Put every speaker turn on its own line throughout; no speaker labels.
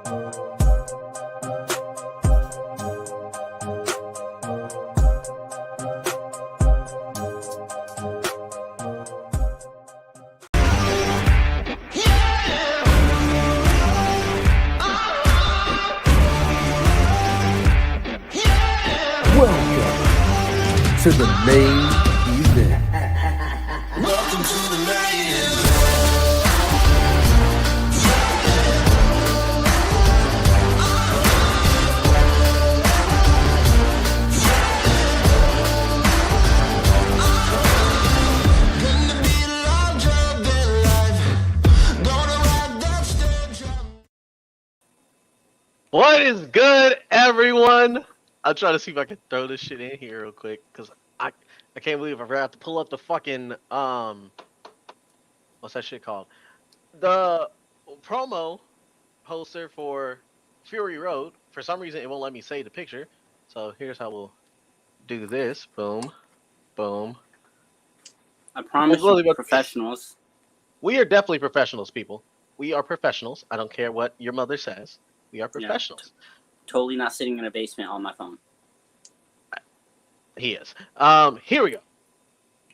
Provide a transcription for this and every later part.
Welcome to the main event.
Welcome to the main event. Gonna be a long job in life. Gonna ride that stage.
What is good, everyone? I'm trying to see if I can throw this shit in here real quick, because I can't believe I forgot to pull up the fucking, what's that shit called? The promo poster for Fury Road. For some reason, it won't let me save the picture. So here's how we'll do this. Boom. Boom.
I promise
Well,
you, professionals.
We are definitely professionals, people. We are professionals. I don't care what your mother says. We are professionals.
Yeah. Totally not sitting in a basement on my phone.
He is. Here we go.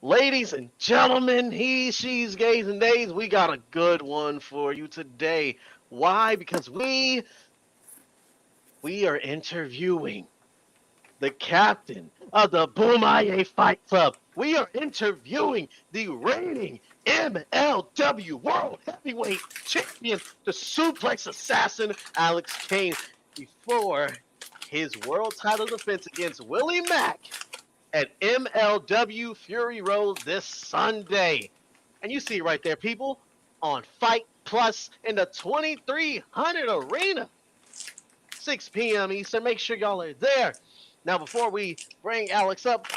Ladies and gentlemen, he, she's, gays, and days, we got a good one for you today. Why? Because we are interviewing the captain of the Boom-Aye Fight Club. We are interviewing the reigning MLW World Heavyweight Champion, the suplex assassin, Alex Kane, before his world title defense against Willie Mack at MLW Fury Road this Sunday. And you see it right there, people, on Fight Plus in the 2300 Arena. 6 p.m. Eastern. Make sure y'all are there. Now, before we bring Alex up,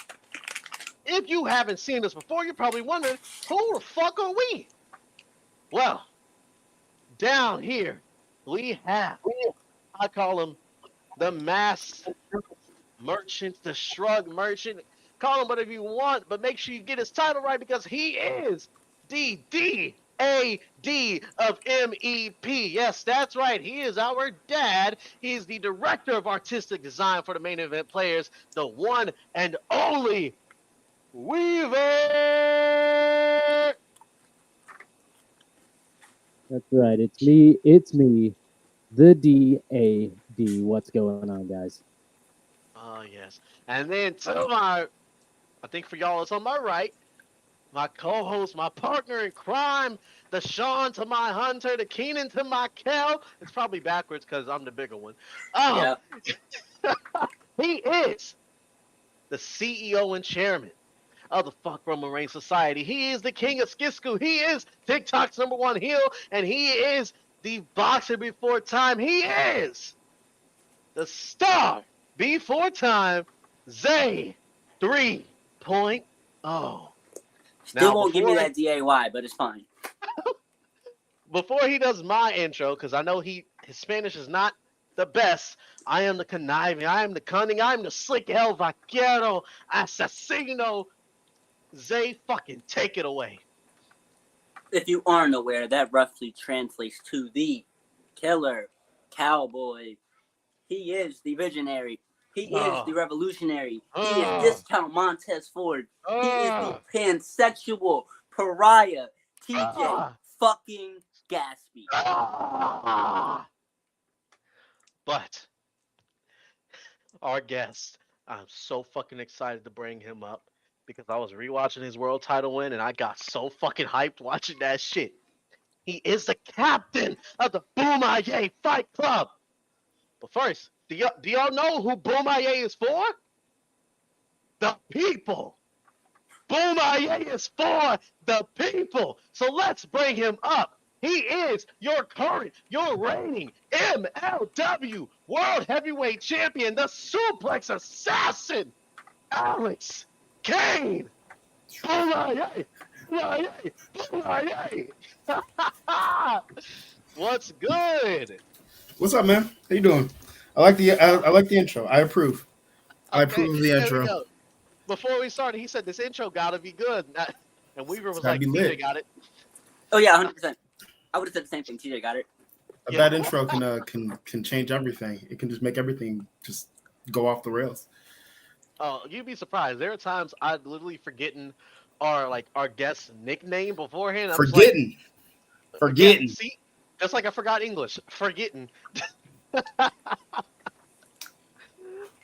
if you haven't seen us before, you're probably wondering, who the fuck are we? Well, down here, we have, I call him the mass merchant, the shrug merchant. Call him whatever you want, but make sure you get his title right, because he is the D.A.D. of MEP. Yes, that's right. He is our dad. He is the director of artistic design for the Main Event Players, the one and only Weaver.
That's right. It's me, the D.A.D. What's going on, guys?
Oh, yes. And then to my, I think for y'all it's on my right, my co-host, my partner in crime, the Sean to my Hunter, the Keenan to my Kel. It's probably backwards because I'm the bigger one.
Yeah.
He is the CEO and chairman of the Fuck Roman Reigns Society. He is the king of Skisku. He is TikTok's #1 heel, and he is the boxer before time. He is the star before time, Zay 3.0.
Still won't give me that DAY, but it's fine.
Before he does my intro, because I know his Spanish is not the best, I am the conniving, I am the cunning, I am the slick el vaquero asesino. Zay, fucking take it away.
If you aren't aware, that roughly translates to the killer cowboy. He is the visionary. He is the revolutionary. He is Discount Montez Ford. He is the pansexual pariah, TJ fucking Gatsby.
But our guest, I'm so fucking excited to bring him up, because I was rewatching his world title win and I got so fucking hyped watching that shit. He is the captain of the Boom-Aye Fight Club. But first, do y'all know who Boom-Aye is for? The people. Boom-Aye is for the people. So let's bring him up. He is your current, your reigning MLW World Heavyweight Champion, the suplex assassin, Alex Kane. Boom-Aye. Boom-Aye. Boom-Aye. What's good?
What's up, man? How you doing? I like the intro. I approve. I approve of the intro.
Before we started, he said this intro gotta be good, and Weaver was
Gotta
like,
be
"TJ
lit."
got it."
Oh yeah, 100%. I would have said the same thing. TJ got it.
A bad intro can change everything. It can just make everything just go off the rails.
Oh, you'd be surprised. There are times I'd literally forgetting our guest's nickname beforehand. I'm just like,
Forgetting.
see, just like I forgot English. Forgetting.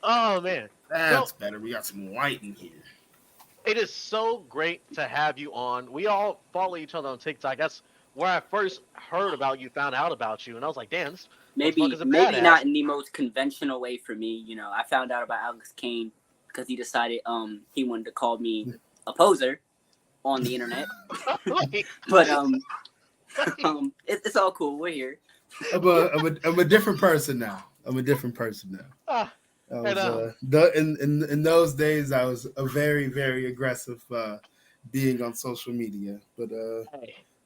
Oh man.
That's better. We got some white in here.
It is so great to have you on. We all follow each other on TikTok. That's where I first heard about you, found out about you, and I was like, damn, this
Maybe
motherfucker's a
maybe
badass.
not in the most conventional way for me. You know, I found out about Alex Kane because he decided he wanted to call me a poser on the internet. But it's all cool. We're here.
I'm a different person now. In those days, I was a very, very aggressive being on social media, but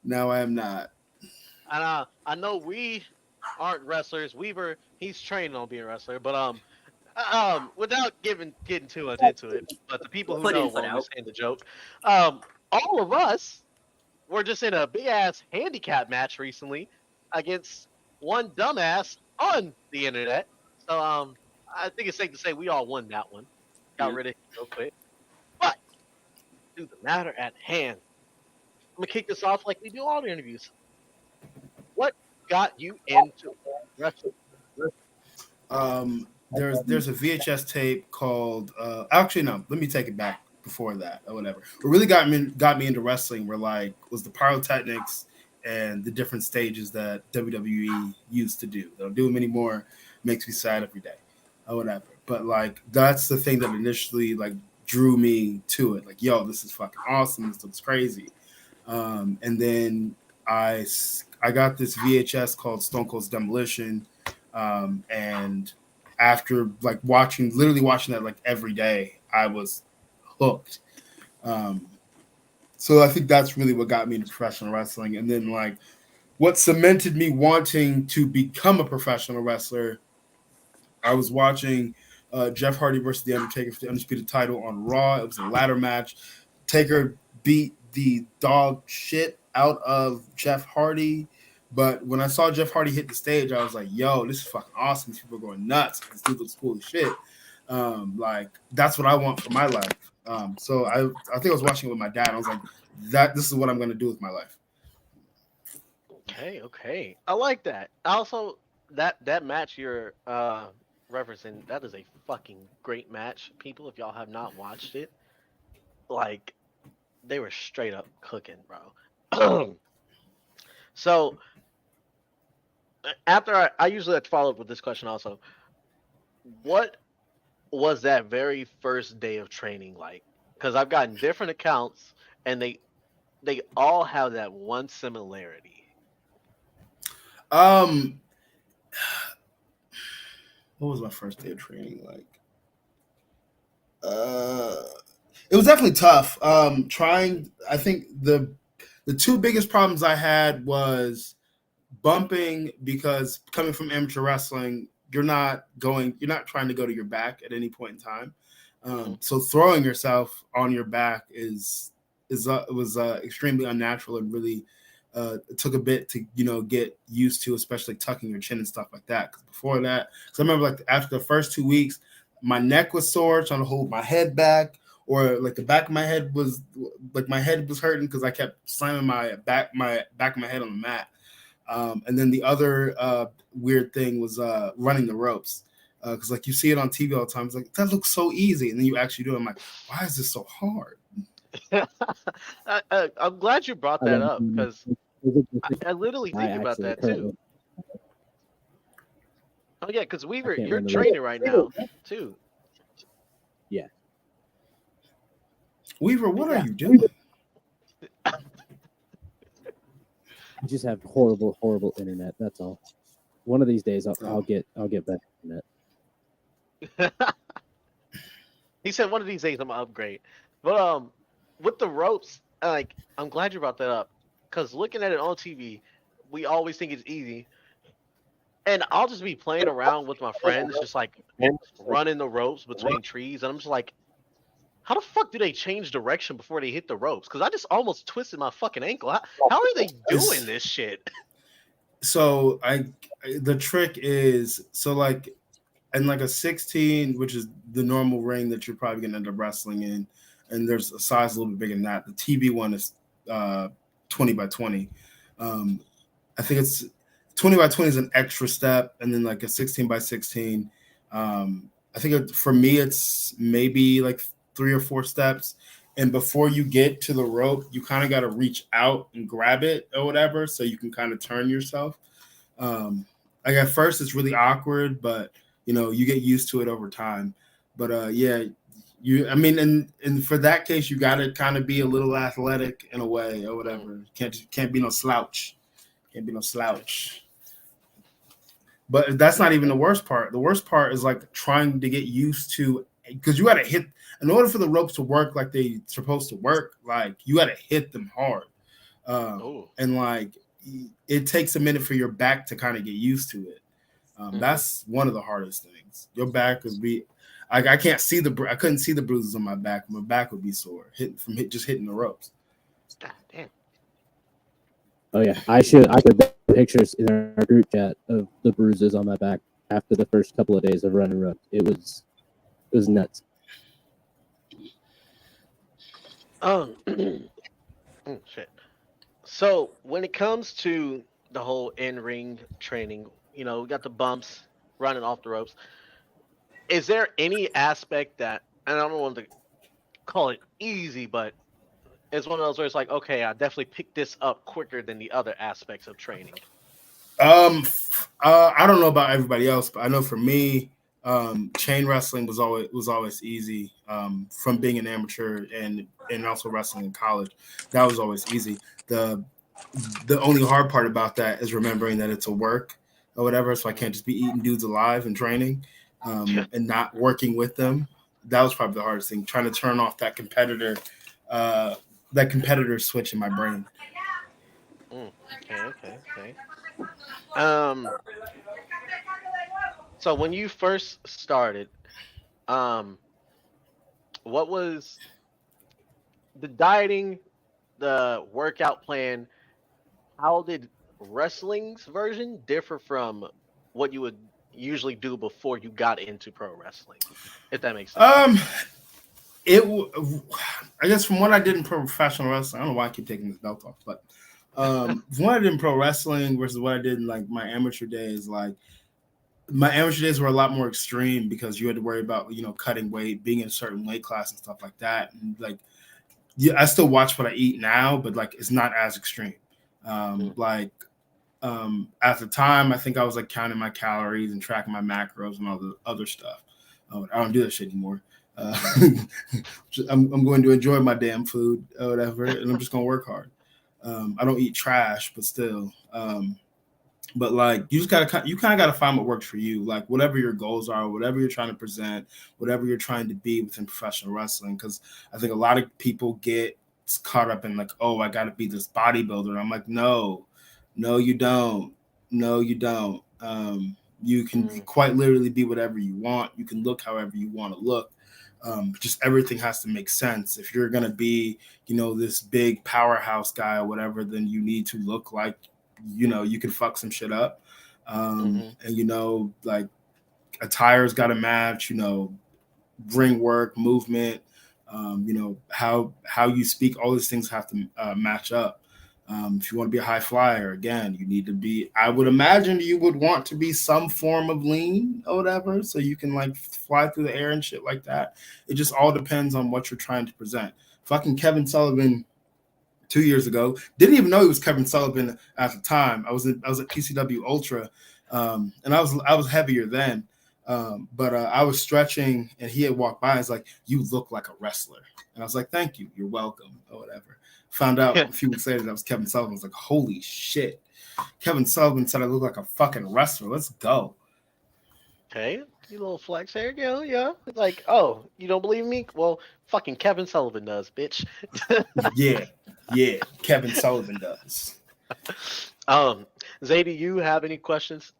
now I am not.
And I know we aren't wrestlers. Weaver, he's trained on being a wrestler, but without getting too much into it, but the people who know will understand the joke. All of us were just in a big ass handicap match recently against one dumbass on the internet. So I think it's safe to say we all won that one. Got rid of it real quick. But to the matter at hand, I'm gonna kick this off like we do all the interviews. What got you into wrestling?
There's a VHS tape called actually no, let me take it back before that or whatever. What really got me into wrestling was the pyrotechnics and the different stages that WWE used to do. They don't do them anymore. Makes me sad every day or whatever. But like that's the thing that initially like drew me to it. Like, yo, this is fucking awesome. This looks crazy. And then I got this VHS called Stone Cold's Demolition. And after like literally watching that like every day, I was hooked. So I think that's really what got me into professional wrestling. And then like what cemented me wanting to become a professional wrestler, I was watching Jeff Hardy versus The Undertaker for the Undisputed title on Raw. It was a ladder match. Taker beat the dog shit out of Jeff Hardy. But when I saw Jeff Hardy hit the stage, I was like, yo, this is fucking awesome. These people are going nuts. This dude looks cool as shit. Like, that's what I want for my life. So I think I was watching it with my dad. I was like, this is what I'm going to do with my life.
Okay. I like that. Also, that match you're referencing, that is a fucking great match. People, if y'all have not watched it, like, they were straight up cooking, bro. So, after I usually like to follow up with this question also. What was that very first day of training like? Because I've gotten different accounts, and they all have that one similarity.
What was my first day of training like? It was definitely tough. I think the two biggest problems I had was bumping, because coming from amateur wrestling, you're not trying to go to your back at any point in time. So throwing yourself on your back was extremely unnatural, and really it took a bit to get used to, especially tucking your chin and stuff like that. Because before that, I remember like after the first 2 weeks, my neck was sore trying to hold my head back, or like the back of my head was hurting because I kept slamming my back of my head on the mat. And then the other weird thing was running the ropes, because like you see it on TV all the time. It's like, that looks so easy, and then you actually do it. I'm like, why is this so hard?
I'm glad you brought that up, because I literally think about that too. Oh yeah, because you're training right now too.
Yeah.
Weaver, what are you doing?
I just have horrible internet. That's all. One of these days, I'll get better internet.
He said one of these days I'm gonna upgrade. But with the ropes, like, I'm glad you brought that up, because looking at it on TV, we always think it's easy. And I'll just be playing around with my friends, just like running the ropes between trees, and I'm just like, how the fuck do they change direction before they hit the ropes? Because I just almost twisted my fucking ankle. How are they doing this shit?
So the trick is like in like a 16, which is the normal ring that you're probably gonna end up wrestling in, and there's a size a little bit bigger than that. The TV one is 20 by 20. I think it's 20 by 20 is an extra step, and then like a 16 by 16. I think for me it's maybe like 3 or 4 steps. And before you get to the rope, you kind of got to reach out and grab it or whatever, so you can kind of turn yourself. Like at first it's really awkward, but you get used to it over time. But yeah, and for that case, you got to kind of be a little athletic in a way or whatever. Can't be no slouch. Can't be no slouch. But that's not even the worst part. The worst part is like trying to get used to, because you got to hit, in order for the ropes to work like they supposed to work, like you got to hit them hard. And like it takes a minute for your back to kind of get used to it. That's one of the hardest things. Your back would be, I can't see I couldn't see the bruises on my back. My back would be sore just hitting the ropes.
God damn.
Oh yeah, I put pictures in our group chat of the bruises on my back after the first couple of days of running ropes. It was nuts.
Shit. So when it comes to the whole in-ring training, we got the bumps, running off the ropes. Is there any aspect that, and I don't want to call it easy, but it's one of those where it's like, okay, I definitely picked this up quicker than the other aspects of training?
I don't know about everybody else, but I know for me, chain wrestling was always easy. From being an amateur and also wrestling in college, that was always easy. The only hard part about that is remembering that it's a work or whatever, so I can't just be eating dudes alive and training and not working with them. That was probably the hardest thing, trying to turn off that competitor switch in my brain.
Okay. So when you first started, what was the dieting, the workout plan? How did wrestling's version differ from what you would usually do before you got into pro wrestling? If that makes sense.
I guess from what I did in professional wrestling, I don't know why I keep taking this belt off, but from what I did in pro wrestling versus what I did in like my amateur days, like my amateur days were a lot more extreme because you had to worry about cutting weight, being in a certain weight class and stuff like that. And like, yeah, I still watch what I eat now, but like it's not as extreme. At the time, I think I was like counting my calories and tracking my macros and all the other stuff. I don't do that shit anymore. I'm going to enjoy my damn food or whatever, and I'm just going to work hard. I don't eat trash, but still. But like you kind of got to find what works for you, like whatever your goals are, whatever you're trying to present, whatever you're trying to be within professional wrestling. Because I think a lot of people get caught up in like, oh, I got to be this bodybuilder. And I'm like, no, you don't. No, you don't. You can quite literally be whatever you want. You can look however you want to look. Just everything has to make sense. If you're gonna be, this big powerhouse guy or whatever, then you need to look like, you can fuck some shit up. And like attire's got to match. Ring work, movement. How you speak. All these things have to match up. If you want to be a high flyer, again, you need to be, I would imagine you would want to be some form of lean or whatever, so you can like fly through the air and shit like that. It just all depends on what you're trying to present. Fucking Kevin Sullivan 2 years ago, didn't even know he was Kevin Sullivan at the time. I was at PCW Ultra, and I was heavier then. But I was stretching and he had walked by. He's like, "You look like a wrestler." And I was like, "Thank you. You're welcome," or whatever. Found out a few weeks later that was Kevin Sullivan. I was like, holy shit. Kevin Sullivan said I look like a fucking wrestler. Let's go.
Okay, you little flex here, yeah. Like, oh, you don't believe me? Well, fucking Kevin Sullivan does, bitch.
Yeah, Kevin Sullivan does.
Zay, do you have any questions?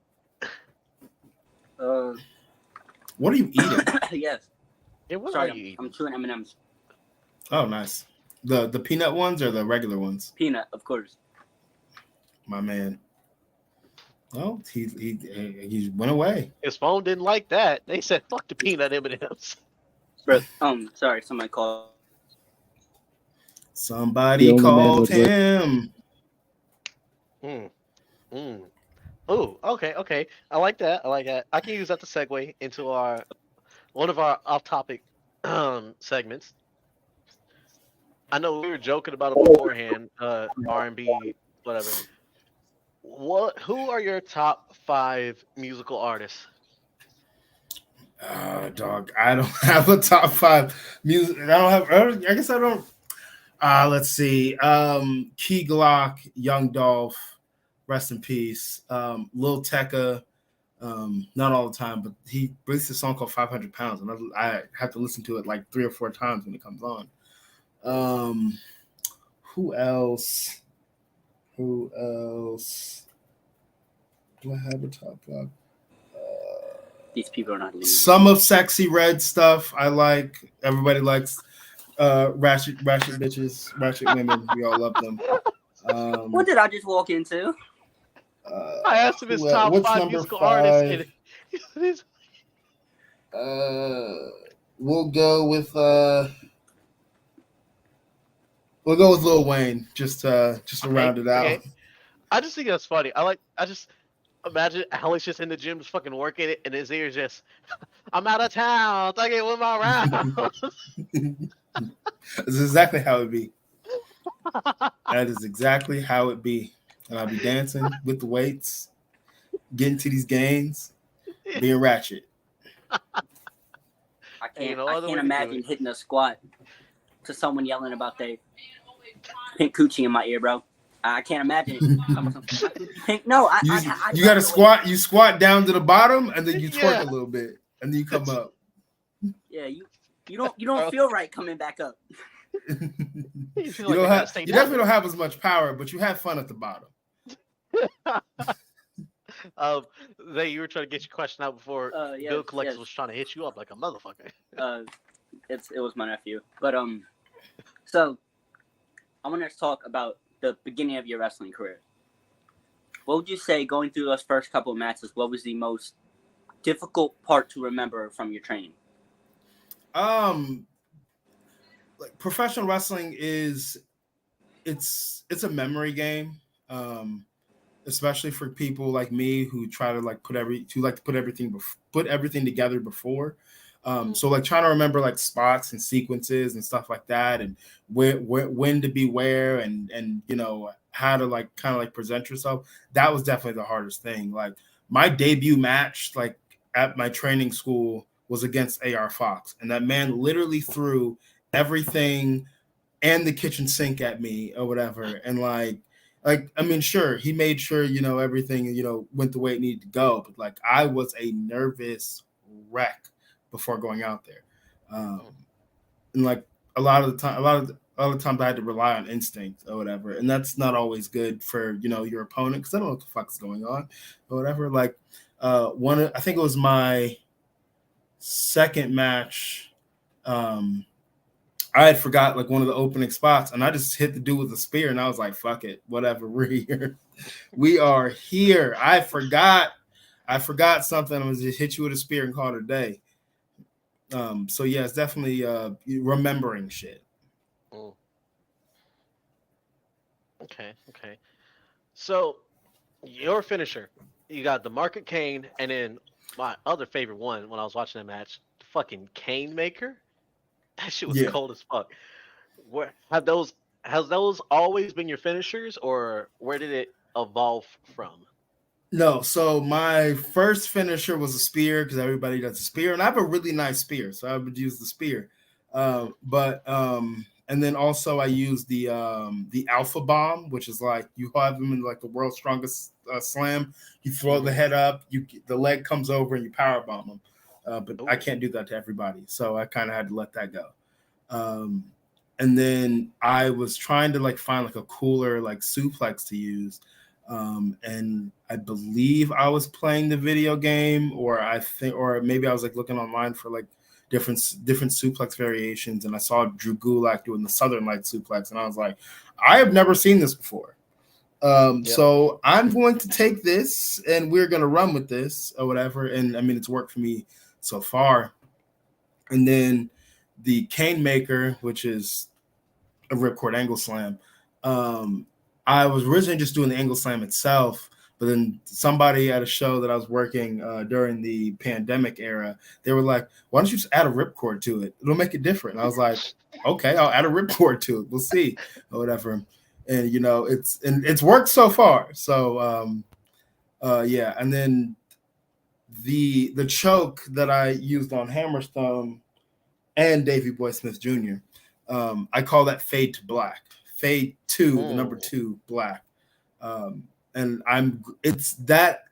What are you eating?
Yes.
Yeah, what
Sorry,
are you eating?
I'm chewing M&Ms.
Oh, nice. The peanut ones or the regular ones?
Peanut, of course.
My man. No, he went away.
His phone didn't like that. They said, "Fuck the peanut M&Ms."
Bro, sorry, somebody called.
Somebody
The only man
called
was with-
him.
Oh, okay. I like that. I can use that to segue into one of our off-topic segments. I know we were joking about it beforehand, R&B, whatever. Who are your top 5 musical artists?
Dog, I don't have a top 5 music. I don't have. I guess I don't. Let's see. Key Glock, Young Dolph, rest in peace. Lil Tecca, not all the time, but he released a song called 500 Pounds, and I have to listen to it like 3 or 4 times when it comes on. Who else? Do I have a top 5?
These people are not leaving.
Some of Sexy Red stuff I like. Everybody likes ratchet bitches, ratchet women. We all love them.
What did I just walk into?
I asked him his top
what's
5
number
musical
5?
artists. And
We'll go with Lil Wayne just to round it out.
Okay. I just think that's funny. I just imagine Alex just in the gym just fucking working it, and his ears just, I'm out of town. Take it with my round.
That's exactly how it be. That is exactly how it be. And I'll be dancing with the weights, getting to these gains, being ratchet.
I can't imagine hitting a squat to someone yelling about their pink coochie in my ear, bro. I can't imagine it. Pink, no,
you got to squat. You squat down to the bottom, and then you twerk a little bit, and then you come up.
Yeah, you don't feel right coming back up.
You definitely don't have as much power, but you have fun at the bottom.
You were trying to get your question out before Bill Collector was trying to hit you up like a motherfucker.
It was my nephew, but so I want to talk about the beginning of your wrestling career. What would you say going through those first couple of matches? What was the most difficult part to remember from your training?
Like professional wrestling it's a memory game. Especially for people like me who try to put everything together before. So like trying to remember like spots and sequences and stuff like that, and when to be where, and you know how to like kind of like present yourself. That was definitely the hardest thing. Like my debut match like at my training school was against AR Fox, and that man literally threw everything and the kitchen sink at me or whatever, and like I mean, sure, he made sure, you know, everything, you know, went the way it needed to go. But like, I was a nervous wreck before going out there. And like a lot of the times I had to rely on instinct or whatever. And that's not always good for, you know, your opponent, because I don't know what the fuck's going on or whatever. Like I think it was my second match. I had forgot like one of the opening spots, and I just hit the dude with a spear, and I was like, fuck it, whatever, we're here. We are here. I forgot something. I'm gonna just hit you with a spear and call it a day. So yeah, it's definitely remembering shit.
Okay. So your finisher, you got the Market Kane, and then my other favorite one when I was watching that match, fucking Kane Maker. That shit was cold as fuck. Has those always been your finishers, or where did it evolve from?
No, so my first finisher was a spear, because everybody does a spear, and I have a really nice spear, so I would use the spear. And then also I use the Alpha Bomb, which is like you have them in like the world's strongest slam. You throw the head up, the leg comes over, and you power bomb them. But I can't do that to everybody, so I kind of had to let that go. And then I was trying to like find like a cooler like suplex to use, and I believe I was playing the video game, or maybe I was like looking online for like different suplex variations, and I saw Drew Gulak doing the Southern Light suplex, and I was like, I have never seen this before. So I'm going to take this and we're going to run with this or whatever. And I mean, it's worked for me so far. And then the Kane maker, which is a ripcord angle slam. I was originally just doing the angle slam itself, but then somebody at a show that I was working during the pandemic era, they were like, why don't you just add a ripcord to it? It'll make it different. And I was like, okay, I'll add a ripcord to it. We'll see or whatever. And you know, it's worked so far. So yeah, and then the choke that I used on Hammerstone and Davey Boy Smith Jr. I call that fade to black. Fade to the number 2 black. And it's that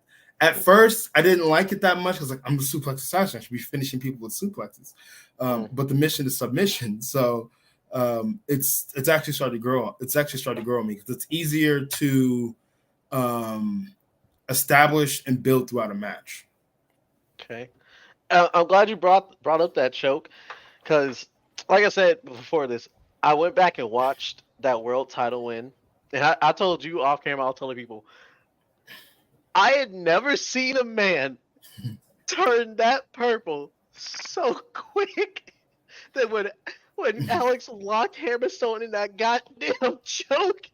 at first I didn't like it that much because like I'm a suplex assassin. I should be finishing people with suplexes. But the mission is submission. So it's actually started to grow. It's actually started to grow on me because it's easier to establish and build throughout a match.
Okay. I'm glad you brought up that choke because, like I said before this, I went back and watched that world title win. And I told you off camera, I was telling people, I had never seen a man turn that purple so quick that when Alex locked Hammerstone in that goddamn choke,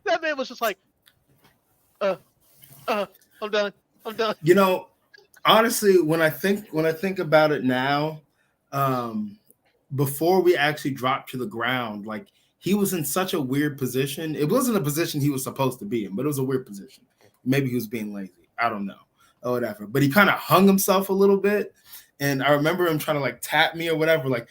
that man was just like, I'm done.
You know, honestly, when I think about it now, before we actually dropped to the ground, like he was in such a weird position. It wasn't a position he was supposed to be in, but it was a weird position. Maybe he was being lazy. I don't know, or whatever. But he kind of hung himself a little bit. And I remember him trying to like tap me or whatever, like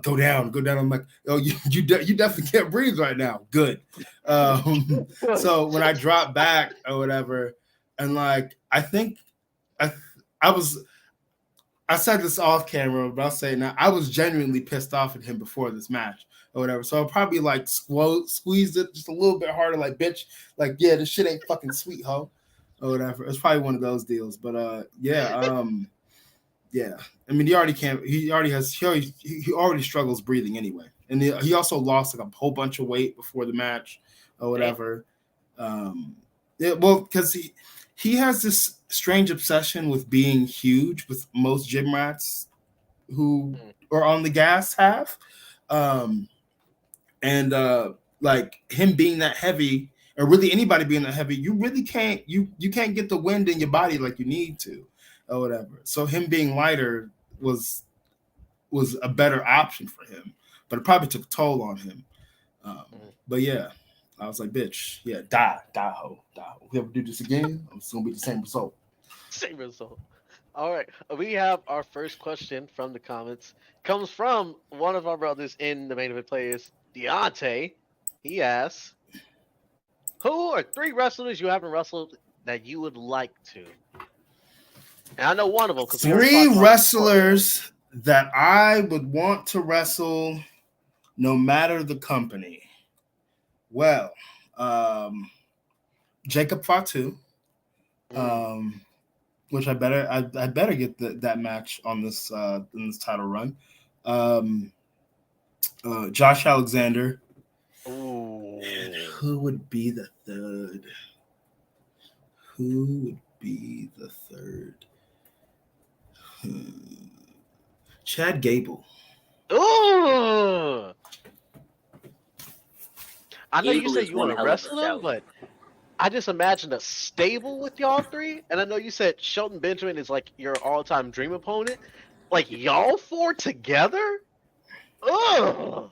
go down. I'm like, oh, you definitely can't breathe right now. Good. So when I dropped back or whatever, and like I think I said this off camera, but I'll say it now. I was genuinely pissed off at him before this match or whatever. So I'll probably like squeezed it just a little bit harder, like bitch, like yeah, this shit ain't fucking sweet, ho, or whatever. It's probably one of those deals. But yeah. Yeah, I mean, he already struggles breathing anyway, and he also lost like a whole bunch of weight before the match or whatever. Yeah, well, because he has this strange obsession with being huge, with most gym rats who are on the gas have, and like him being that heavy, or really anybody being that heavy, you really can't you can't get the wind in your body like you need to. Or whatever. So him being lighter was a better option for him, but it probably took a toll on him. But yeah, I was like, bitch, yeah, die, ho. If we ever do this again, it's gonna be the same result.
Same result. All right, we have our first question from the comments. Comes from one of our brothers in the Main Event Players, Deontay. He asks, who are 3 wrestlers you haven't wrestled that you would like to? And I know one of them.
3 wrestlers that I would want to wrestle no matter the company. Well, Jacob Fatu, which I better get that match on this in this title run. Josh Alexander.
Ooh.
And who would be the third? Chad Gable.
Ooh! I know you
Gable
said
is
you
one
want to
hell of a
wrestle him,
shout.
but I just imagined a stable with y'all 3. And I know you said Shelton Benjamin is like your all-time dream opponent. Like y'all 4 together? Ugh!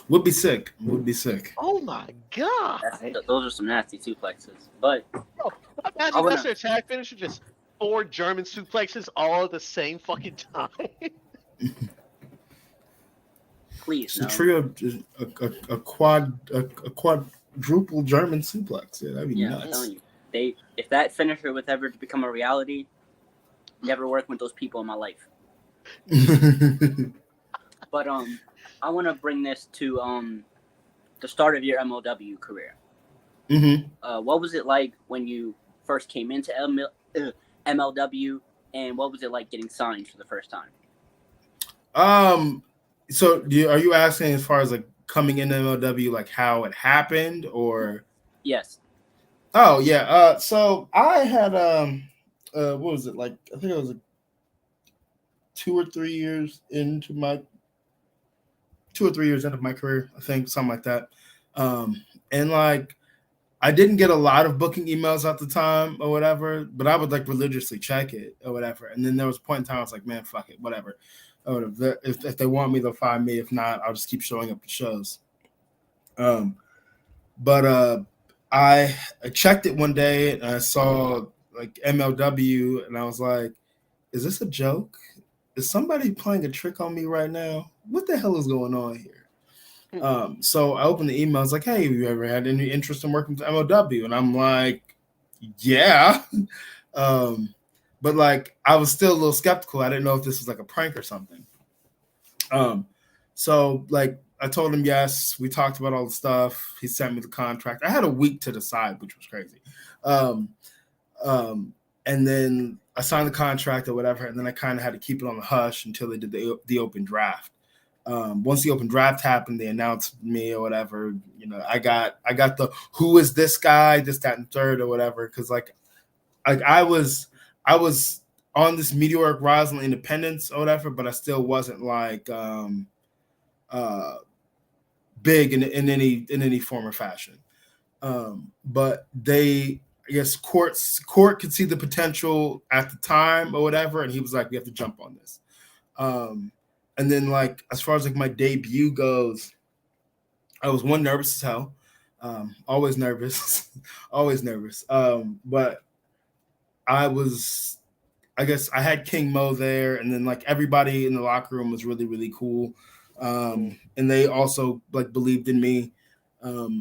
Would be sick.
Oh my god!
Those are some nasty suplexes. But
Imagine that's their tag finisher, just 4 German suplexes all at the same fucking time.
please,
it's a trio, a quadruple German suplex. Yeah, that'd be nuts.
I'm telling you, if that finisher was ever to become a reality, never working with those people in my life. But I want to bring this to the start of your MLW career.
Mm-hmm.
What was it like when you first came into MLW, and what was it like getting signed for the first time?
So are you asking as far as like coming into MLW, like how it happened, or
Yes.
oh yeah. So I had what was it like? I think it was 2 or 3 years into my 2 or 3 years into my career, I think, something like that. And like I didn't get a lot of booking emails at the time or whatever, but I would like religiously check it or whatever. And then there was a point in time I was like, man, fuck it, whatever. If they want me, they'll find me. If not, I'll just keep showing up to shows. But I checked it one day and I saw like MLW and I was like, is this a joke? Is somebody playing a trick on me right now? What the hell is going on here? So I opened the email. I was like, hey, have you ever had any interest in working with MLW? And I'm like, yeah. But like, I was still a little skeptical. I didn't know if this was like a prank or something. So like, I told him yes. We talked about all the stuff. He sent me the contract. I had a week to decide, which was crazy. And then I signed the contract or whatever. And then I kind of had to keep it on the hush until they did the open draft. Once the open draft happened, they announced me or whatever. You know, I got the who is this guy, this, that, and third or whatever. Because like I was on this meteoric rise in independence or whatever, but I still wasn't like big in any form or fashion. But I guess court could see the potential at the time or whatever, and he was like, we have to jump on this. And then like as far as like my debut goes, I was nervous as hell. Always nervous. Always nervous. But I guess I had King Mo there, and then like everybody in the locker room was really, really cool. And they also like believed in me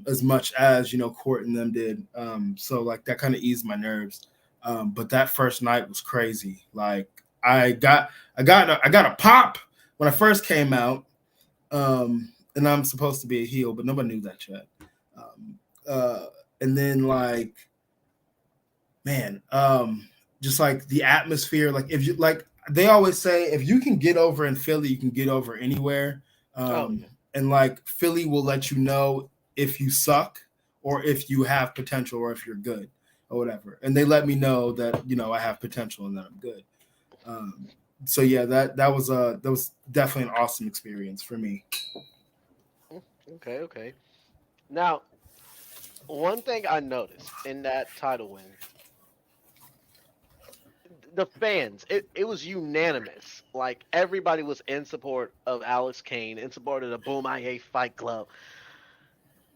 as much as, you know, Court and them did. So like that kind of eased my nerves. But that first night was crazy. Like I got a pop when I first came out, and I'm supposed to be a heel, but nobody knew that yet. And then like, man, just like the atmosphere, like if you like, they always say if you can get over in Philly, you can get over anywhere. And like Philly will let you know if you suck or if you have potential or if you're good or whatever. And they let me know that, you know, I have potential and that I'm good. So yeah, that was definitely an awesome experience for me.
Okay. Now, one thing I noticed in that title win, the fans, it was unanimous. Like everybody was in support of Alex Kane, in support of the Boom IA Fight Club.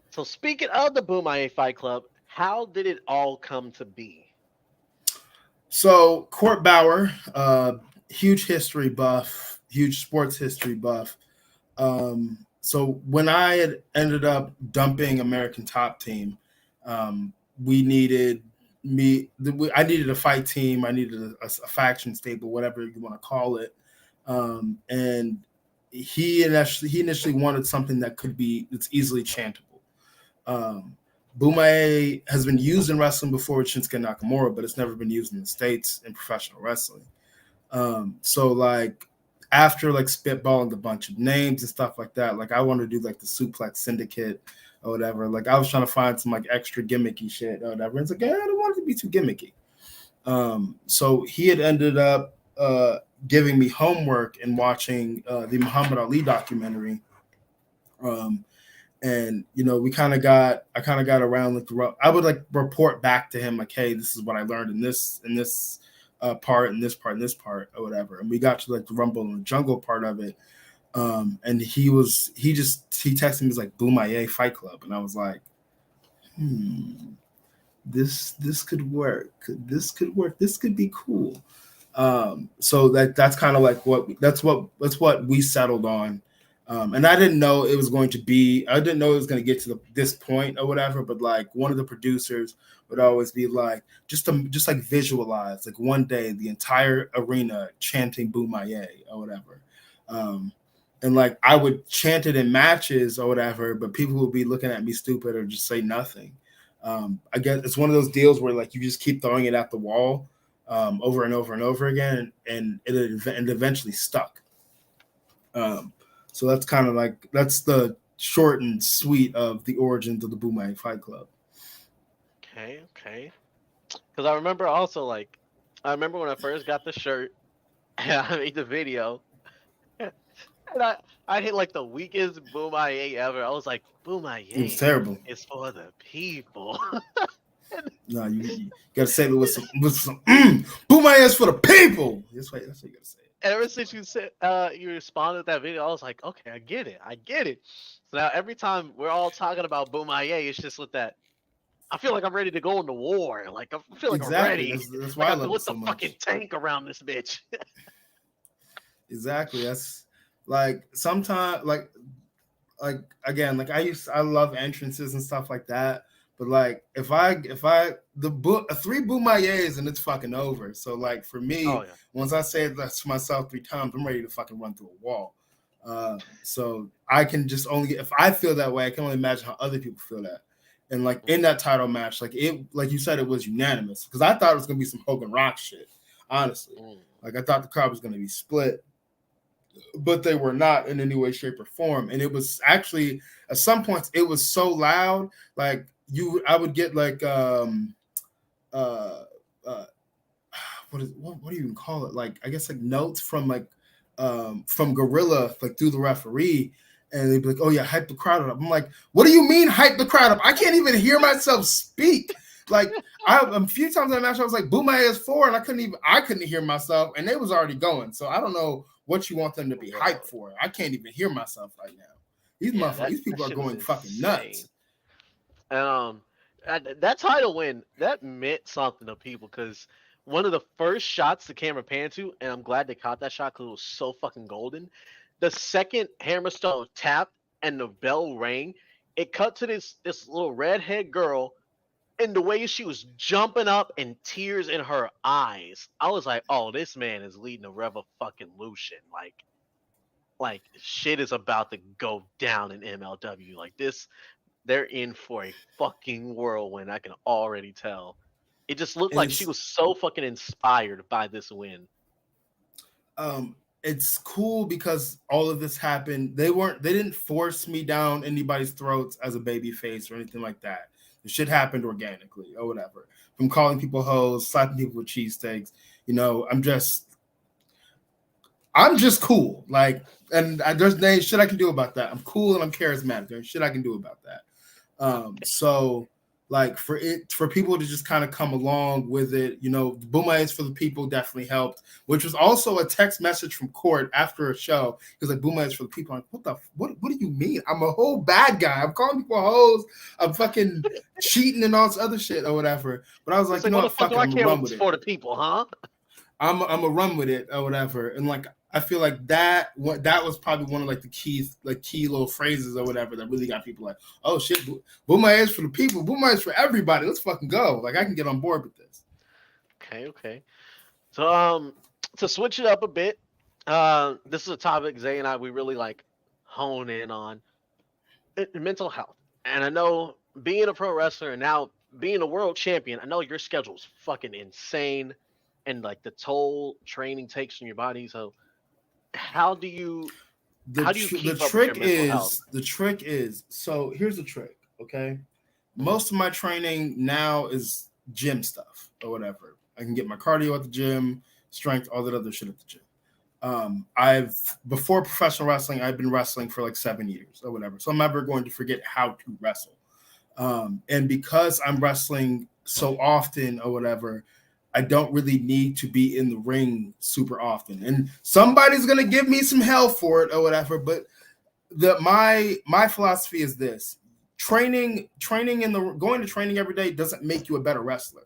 So speaking of the Boom IA Fight Club, how did it all come to be?
So Court Bauer, huge history buff, huge sports history buff. So when I had ended up dumping American Top Team, we needed I needed a fight team. I needed a faction stable, whatever you want to call it. And he initially wanted something that's easily chantable. Bumae has been used in wrestling before with Shinsuke Nakamura, but it's never been used in the States in professional wrestling. So like after like spitballing a bunch of names and stuff like that, like I wanted to do like the Suplex Syndicate or whatever. Like I was trying to find some like extra gimmicky shit or whatever. And it's like, yeah, I don't want it to be too gimmicky. So he had ended up giving me homework and watching the Muhammad Ali documentary. And you know, I kind of got around like I would like report back to him like, hey, this is what I learned in this part and this part or whatever. And we got to like the Rumble in the Jungle part of it. And he texted me, was like, Boom IA Fight Club. And I was like, this could work. This could be cool. So that's kind of like what we settled on. And I didn't know it was going to get to this point or whatever, but like one of the producers would always be like, just like visualize like one day the entire arena chanting Boom IA or whatever. And like I would chant it in matches or whatever, but people would be looking at me stupid or just say nothing. I guess it's one of those deals where like you just keep throwing it at the wall over and over and over again, and it eventually stuck. So that's kind of like that's the short and sweet of the origins of the Boomerang Fight Club.
Okay. Because I remember also like, I remember when I first got the shirt and I made the video, and I hit like the weakest Boomerang ever. I was like,
It was
Boomerang
terrible.
is for the people.
No, you gotta say it with some Boomerang is for the people. That's what you gotta say.
Ever since you said you responded to that video, I was like, okay, I get it. So now every time we're all talking about Boomerang, it's just with that. I feel like I'm ready to go into war. Like I feel like I'm ready.
That's why
like
I love
with
it so
the
much.
fucking tank around this bitch.
Exactly. That's like sometimes like again, like I love entrances and stuff like that. But like if three Boomayes and it's fucking over. So like for me,
Oh, yeah.
once I say that to myself 3 times, I'm ready to fucking run through a wall. So I can just only if I feel that way, I can only imagine how other people feel that. And like in that title match, like you said, it was unanimous because I thought it was gonna be some Hogan Rock shit. Honestly, like I thought the crowd was gonna be split, but they were not in any way, shape, or form. And it was actually at some points it was so loud, like I would get like what do you even call it? Like I guess like notes from Gorilla like through the referee. And they'd be like, oh, yeah, hype the crowd up. I'm like, what do you mean hype the crowd up? I can't even hear myself speak. Like, a few times in the match, I was like, Boomerang is 4, and I couldn't hear myself, and they was already going. So I don't know what you want them to be hyped for. I can't even hear myself right now. These people are going fucking nuts.
And that title win, that meant something to people because one of the first shots the camera panned to, and I'm glad they caught that shot because it was so fucking golden. The second Hammerstone tapped and the bell rang, it cut to this little redhead girl, and the way she was jumping up and tears in her eyes. I was like, oh, this man is leading a revolution. Like shit is about to go down in MLW. Like this, they're in for a fucking whirlwind. I can already tell. It just looked like she was so fucking inspired by this win.
It's cool because all of this happened. They didn't force me down anybody's throats as a baby face or anything like that. The shit happened organically or whatever. From calling people hoes, slapping people with cheesesteaks, I'm just cool. Like, and there's shit I can do about that. I'm cool and I'm charismatic. There's shit I can do about that. So like for people to just kind of come along with it, the Boomerangs for the people definitely helped, which was also a text message from Court after a show. Because like Boomerangs for the people, I'm like, what do you mean? I'm a whole bad guy. I'm calling people hoes. I'm fucking cheating and all this other shit or whatever. But I was like, fuck it, I'm gonna run with it.
For the people, huh?
I'm gonna run with it or whatever. And like I feel like that was probably one of like the key little phrases or whatever that really got people like, oh shit, Boomerang is for the people, Boomerang is for everybody. Let's fucking go. Like I can get on board with this.
Okay. So to switch it up a bit, this is a topic Zay and I we really like hone in on mental health. And I know being a pro wrestler and now being a world champion, I know your schedule is fucking insane and like the toll training takes on your body. So how do you keep up with your mental health?
The trick is, so here's the trick, okay? Most of my training now is gym stuff or whatever. I can get my cardio at the gym, strength, all that other shit at the gym. Before professional wrestling, I've been wrestling for like 7 years or whatever. So I'm never going to forget how to wrestle. And because I'm wrestling so often or whatever, I don't really need to be in the ring super often. And somebody's going to give me some hell for it or whatever. But my philosophy is this. Going to training every day doesn't make you a better wrestler.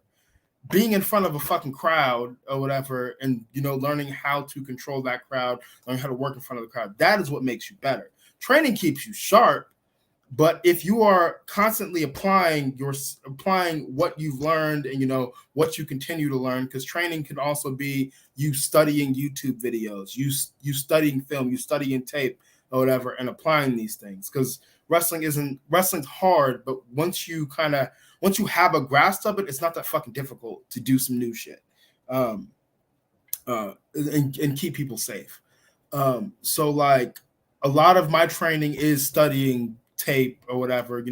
Being in front of a fucking crowd or whatever and, learning how to control that crowd, learning how to work in front of the crowd, that is what makes you better. Training keeps you sharp. But if you are constantly applying what you've learned and what you continue to learn, because training can also be you studying YouTube videos, you studying film, you studying tape or whatever, and applying these things. Because wrestling's hard, but once you have a grasp of it, it's not that fucking difficult to do some new shit, and keep people safe. So like a lot of my training is studying tape or whatever,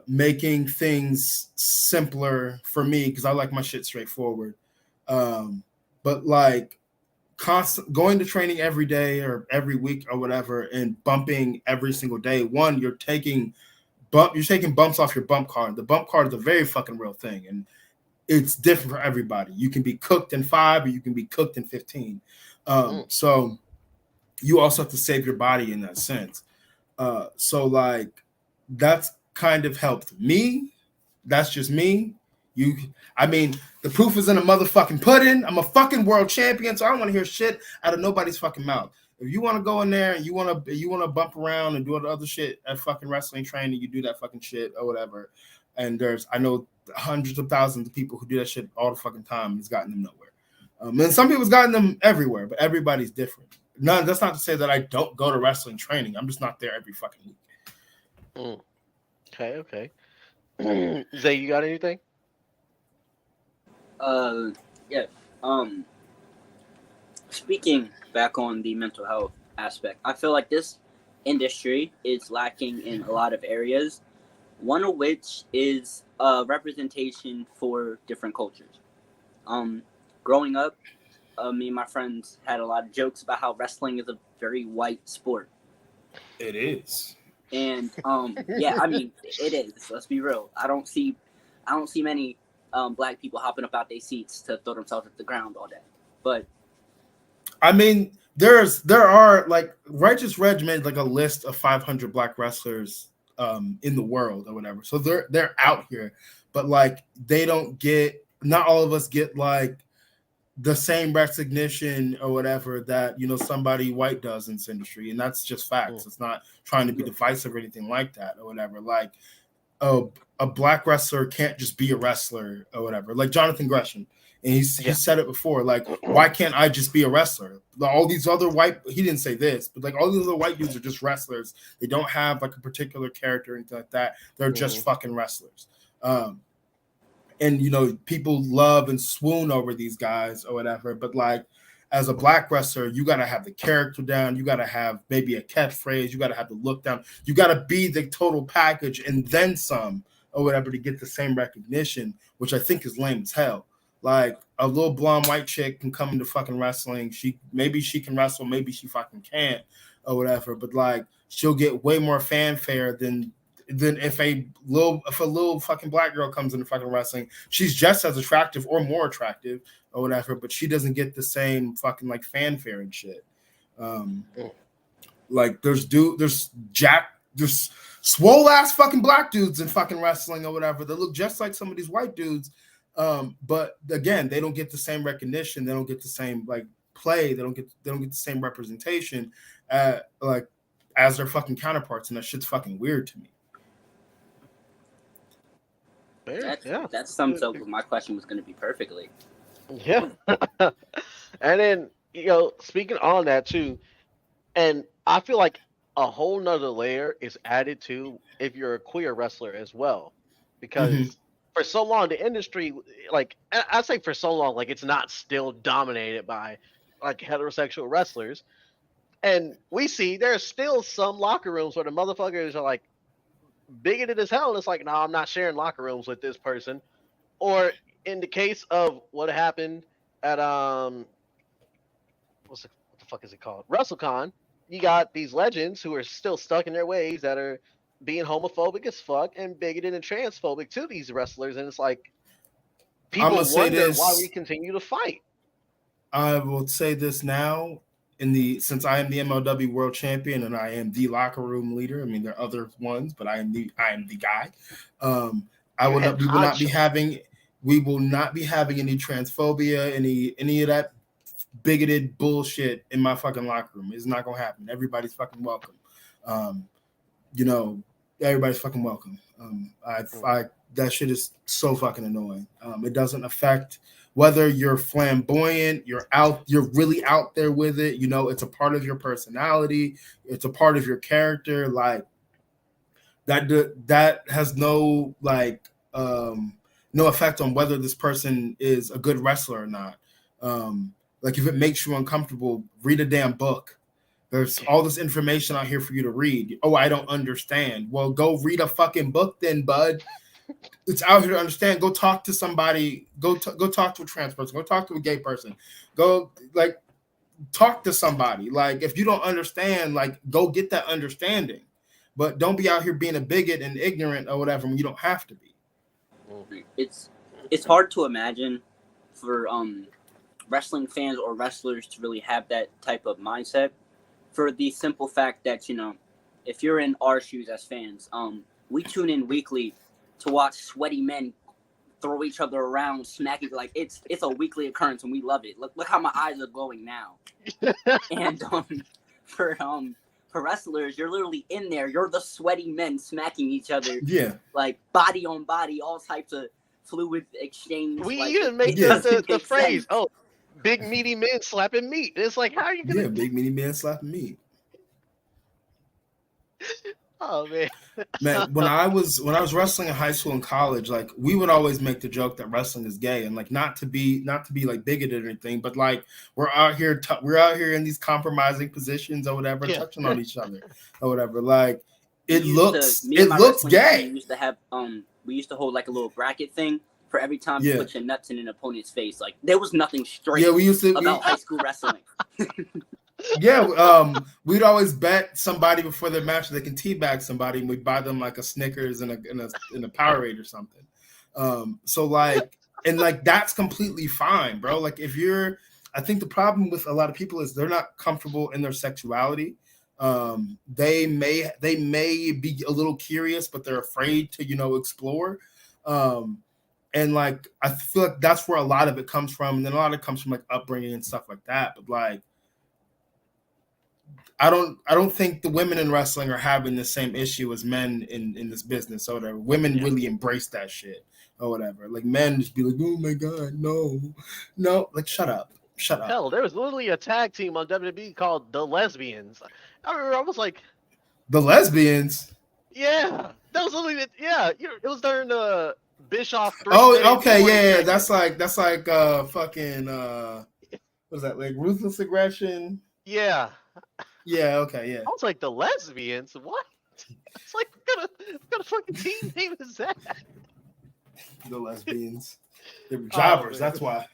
making things simpler for me because I like my shit straightforward. But like going to training every day or every week or whatever and bumping every single day. One, you're taking bumps off your bump card. The bump card is a very fucking real thing, and it's different for everybody. You can be cooked in 5 or you can be cooked in 15. So you also have to save your body in that sense. So like that's kind of helped me. That's just me. The proof is in a motherfucking pudding. I'm a fucking world champion, so I don't want to hear shit out of nobody's fucking mouth. If you want to go in there and you want to bump around and do all the other shit at fucking wrestling training, you do that fucking shit or whatever. And I know hundreds of thousands of people who do that shit all the fucking time, and it's gotten them nowhere. And some people's gotten them everywhere, but everybody's different. That's not to say that I don't go to wrestling training. I'm just not there every fucking week.
Okay. Zay, you got anything?
Yeah. Speaking back on the mental health aspect, I feel like this industry is lacking in a lot of areas, one of which is representation for different cultures. Growing up, me and my friends had a lot of jokes about how wrestling is a very white sport.
It is.
And yeah, I mean, it is. Let's be real. I don't see many black people hopping up out their seats to throw themselves at the ground all day. But
I mean, there are like Righteous Reg made like a list of 500 black wrestlers in the world or whatever. So they're out here, but like not all of us get like the same recognition or whatever that somebody white does in this industry, and that's just facts. It's not trying to be divisive or anything like that or whatever. Like a black wrestler can't just be a wrestler or whatever. Like Jonathan Gresham, and he said it before. Like, why can't I just be a wrestler? All these other he didn't say this, but like all these other white dudes are just wrestlers. They don't have like a particular character or anything like that. They're just fucking wrestlers. And people love and swoon over these guys or whatever, but like as a black wrestler, you got to have the character down, you got to have maybe a catchphrase, you got to have the look down, you got to be the total package and then some or whatever to get the same recognition, which I think is lame as hell. Like a little blonde white chick can come into fucking wrestling, maybe she can wrestle, maybe she fucking can't or whatever, but like she'll get way more fanfare than if a little fucking black girl comes into fucking wrestling. She's just as attractive or more attractive or whatever, but she doesn't get the same fucking like fanfare and shit. Like there's swole ass fucking black dudes in fucking wrestling or whatever that look just like some of these white dudes. But again, they don't get the same recognition, they don't get the same like play, they don't get the same representation like as their fucking counterparts, and that shit's fucking weird to me.
That sums up what my question was going to be perfectly.
Yeah. And then, speaking on that too, and I feel like a whole nother layer is added to if you're a queer wrestler as well. Because for so long, the industry, like, I say for so long, like, it's not still dominated by like heterosexual wrestlers. And we see there's still some locker rooms where the motherfuckers are like bigoted as hell. And it's like, no, I'm not sharing locker rooms with this person. Or in the case of what happened at what the fuck is it called? WrestleCon, you got these legends who are still stuck in their ways that are being homophobic as fuck and bigoted and transphobic to these wrestlers. And it's like, people wonder why we continue to fight.
I will say this now. Since I am the MLW World Champion and I am the locker room leader, I mean there are other ones, but I am the guy. We will not be having any transphobia, any of that bigoted bullshit in my fucking locker room. It's not gonna happen. Everybody's fucking welcome. Everybody's fucking welcome. That shit is so fucking annoying. It doesn't affect whether you're flamboyant, you're really out there with it. It's a part of your personality. It's a part of your character. Like that has no no effect on whether this person is a good wrestler or not. Like if it makes you uncomfortable, read a damn book. There's all this information out here for you to read. Oh, I don't understand. Well, go read a fucking book then, bud. It's out here to understand. Go talk to somebody. Go talk to a trans person. Go talk to a gay person. Go like talk to somebody. Like if you don't understand, like go get that understanding. But don't be out here being a bigot and ignorant or whatever when you don't have to be.
It's hard to imagine for wrestling fans or wrestlers to really have that type of mindset, for the simple fact that, you know, if you're in our shoes as fans, we tune in weekly to watch sweaty men throw each other around, smacking, like it's a weekly occurrence and we love it. Look how my eyes are glowing now. And for wrestlers, you're literally in there. You're the sweaty men smacking each other.
Yeah.
Like body on body, all types of fluid exchange.
We
like,
even make the phrase,
sense.
"Oh, big meaty men slapping meat." It's like, how are you gonna?
Yeah, big meaty man slapping meat.
Oh man.
Man, when I was wrestling in high school and college, like we would always make the joke that wrestling is gay, and like not to be like bigoted or anything, but like we're out here in these compromising positions or whatever, touching on each other or whatever. Like it looks gay.
We used to hold like a little bracket thing for every time you put your nuts in an opponent's face. Like there was nothing straight about high school wrestling.
Yeah, we'd always bet somebody before their match that they can teabag somebody, and we'd buy them like a Snickers and a Powerade or something. So like, and like that's completely fine, bro. Like I think the problem with a lot of people is they're not comfortable in their sexuality. They may be a little curious, but they're afraid to, you know, explore. And like I feel like that's where a lot of it comes from, and then a lot of it comes from like upbringing and stuff like that. But like, I don't think the women in wrestling are having the same issue as men in this business or whatever. Women really embrace that shit or whatever. Like men just be like, oh my god, no, like shut up.
Hell, there was literally a tag team on WWE called the Lesbians. I remember I was like,
the Lesbians.
Yeah, that was literally it was during the Bischoff.
Oh, okay, yeah, that's like fucking what is that, like Ruthless Aggression?
Yeah.
Yeah, okay, yeah.
I was like, the Lesbians? What? It's like, what kind of fucking team name is that?
The Lesbians. They were jobbers, that's why.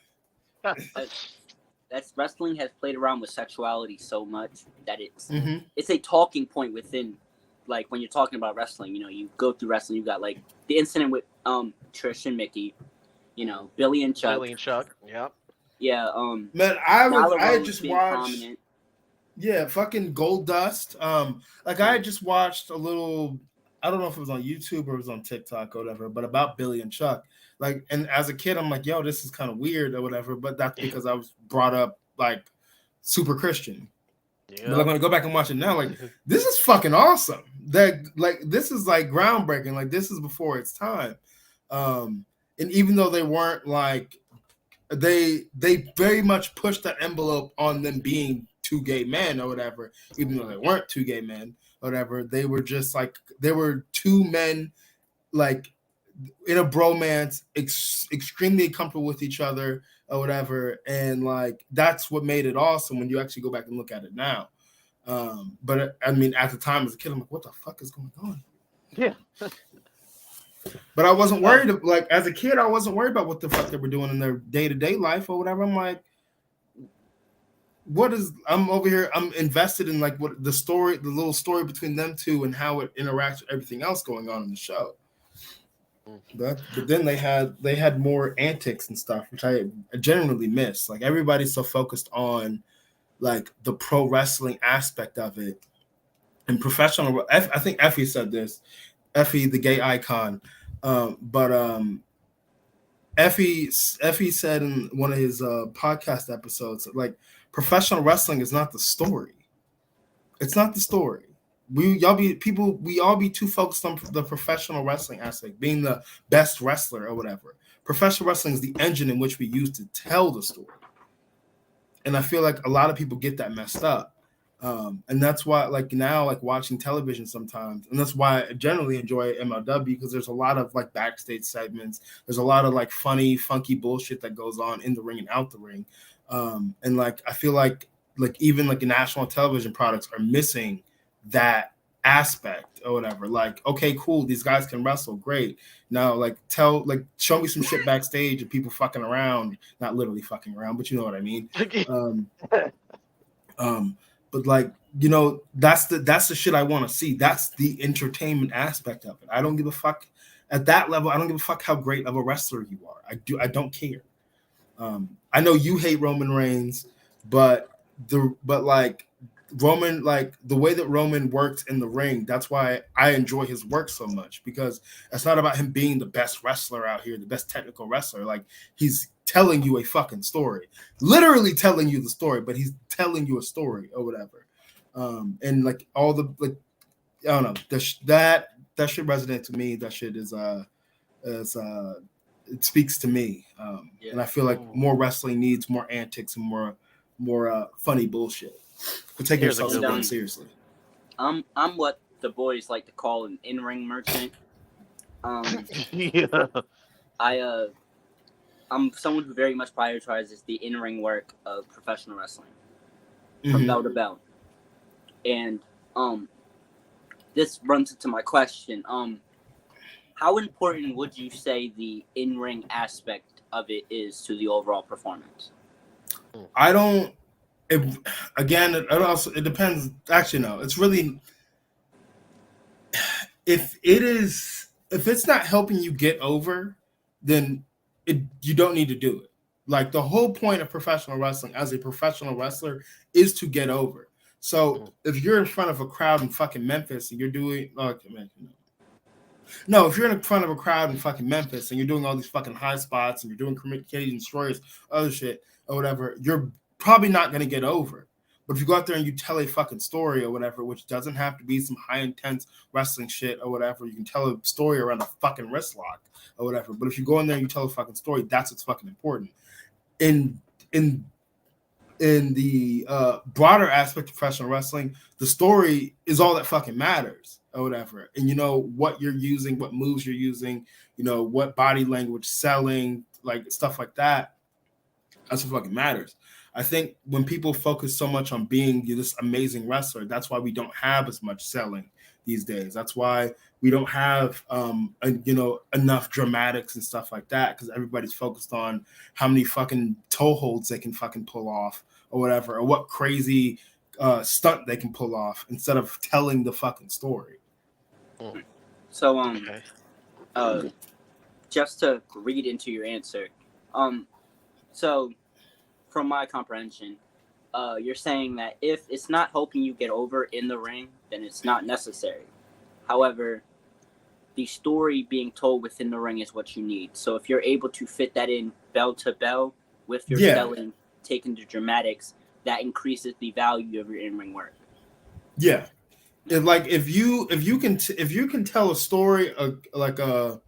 That's wrestling has played around with sexuality so much that it's a talking point within, like when you're talking about wrestling, you know, you go through wrestling, you got like the incident with Trish and Mickey, you know, Billy and Chuck.
Yep.
Yeah,
man, I just watched
prominent.
Yeah, fucking Gold Dust. Like I just watched a little, I don't know if it was on YouTube or it was on TikTok or whatever, but about Billy and Chuck. Like, and as a kid, I'm like, yo, this is kind of weird or whatever, but that's because I was brought up like super Christian. Yeah. But like when I go back and watch it now, like this is fucking awesome. That like this is like groundbreaking. Like this is before its time. And even though they weren't like they very much pushed that envelope on them being two gay men or whatever, even though they weren't two gay men or whatever, they were just like they were two men like in a bromance, extremely comfortable with each other or whatever, and like that's what made it awesome when you actually go back and look at it now. But I mean, at the time as a kid, I'm like, what the fuck is going on?
Yeah.
But I wasn't worried. Like as a kid, I wasn't worried about what the fuck they were doing in their day-to-day life or whatever. I'm like, I'm over here, I'm invested in like what the little story between them two and how it interacts with everything else going on in the show. But then they had more antics and stuff, which I generally miss. Like everybody's so focused on like the pro wrestling aspect of it and professional. I think Effie said this, Effie the gay icon, but Effie said in one of his podcast episodes, like professional wrestling is not the story. It's not the story. We all be too focused on the professional wrestling aspect, being the best wrestler or whatever. Professional wrestling is the engine in which we use to tell the story. And I feel like a lot of people get that messed up. And that's why, like now, like watching television sometimes, and that's why I generally enjoy MLW, because there's a lot of like backstage segments. There's a lot of like funny, funky bullshit that goes on in the ring and out the ring. And like I feel like like even like the national television products are missing that aspect or whatever. Like, okay, cool, these guys can wrestle, great. Now, like, show me some shit backstage and people fucking around, not literally fucking around, but you know what I mean. But like, you know, that's the shit I want to see. That's the entertainment aspect of it. I don't give a fuck at that level. I don't give a fuck how great of a wrestler you are. I don't care. I know you hate Roman Reigns, but like Roman, like the way that Roman works in the ring, that's why I enjoy his work so much, because it's not about him being the best wrestler out here, the best technical wrestler. Like, he's telling you a fucking story, literally telling you the story, but he's telling you a story or whatever. And like all the, like, I don't know, that shit resonates to me. That shit is it speaks to me. And I feel like more wrestling needs more antics and more funny bullshit. But take yourself so seriously.
I'm what the boys like to call an in-ring merchant.
Yeah.
I'm someone who very much prioritizes the in-ring work of professional wrestling from bell to bell. And this runs into my question. How important would you say the in-ring aspect of it is to the overall performance?
It depends. Actually, no. It's really, if it's not helping you get over, then you don't need to do it. Like, the whole point of professional wrestling as a professional wrestler is to get over. So if you're in front of a crowd in fucking Memphis and you're doing, if you're in front of a crowd in fucking Memphis and you're doing all these fucking high spots and you're doing Canadian destroyers, other shit or whatever, you're probably not going to get over. But if you go out there and you tell a fucking story or whatever, which doesn't have to be some high intense wrestling shit or whatever, you can tell a story around a fucking wrist lock or whatever. But if you go in there and you tell a fucking story, that's what's fucking important. In the broader aspect of professional wrestling, the story is all that fucking matters or whatever. And you know what you're using, what moves you're using, you know what body language, selling, like stuff like that. That's what fucking matters. I think when people focus so much on being this amazing wrestler, that's why we don't have as much selling these days. That's why we don't have enough dramatics and stuff like that, because everybody's focused on how many fucking toe holds they can fucking pull off or whatever, or what crazy stunt they can pull off instead of telling the fucking story.
So just to read into your answer, so from my comprehension, you're saying that if it's not helping you get over in the ring, then it's not necessary. However, the story being told within the ring is what you need. So if you're able to fit that in bell to bell with your selling, taking the dramatics, that increases the value of your in-ring work. Yeah.
If you can tell a story, like a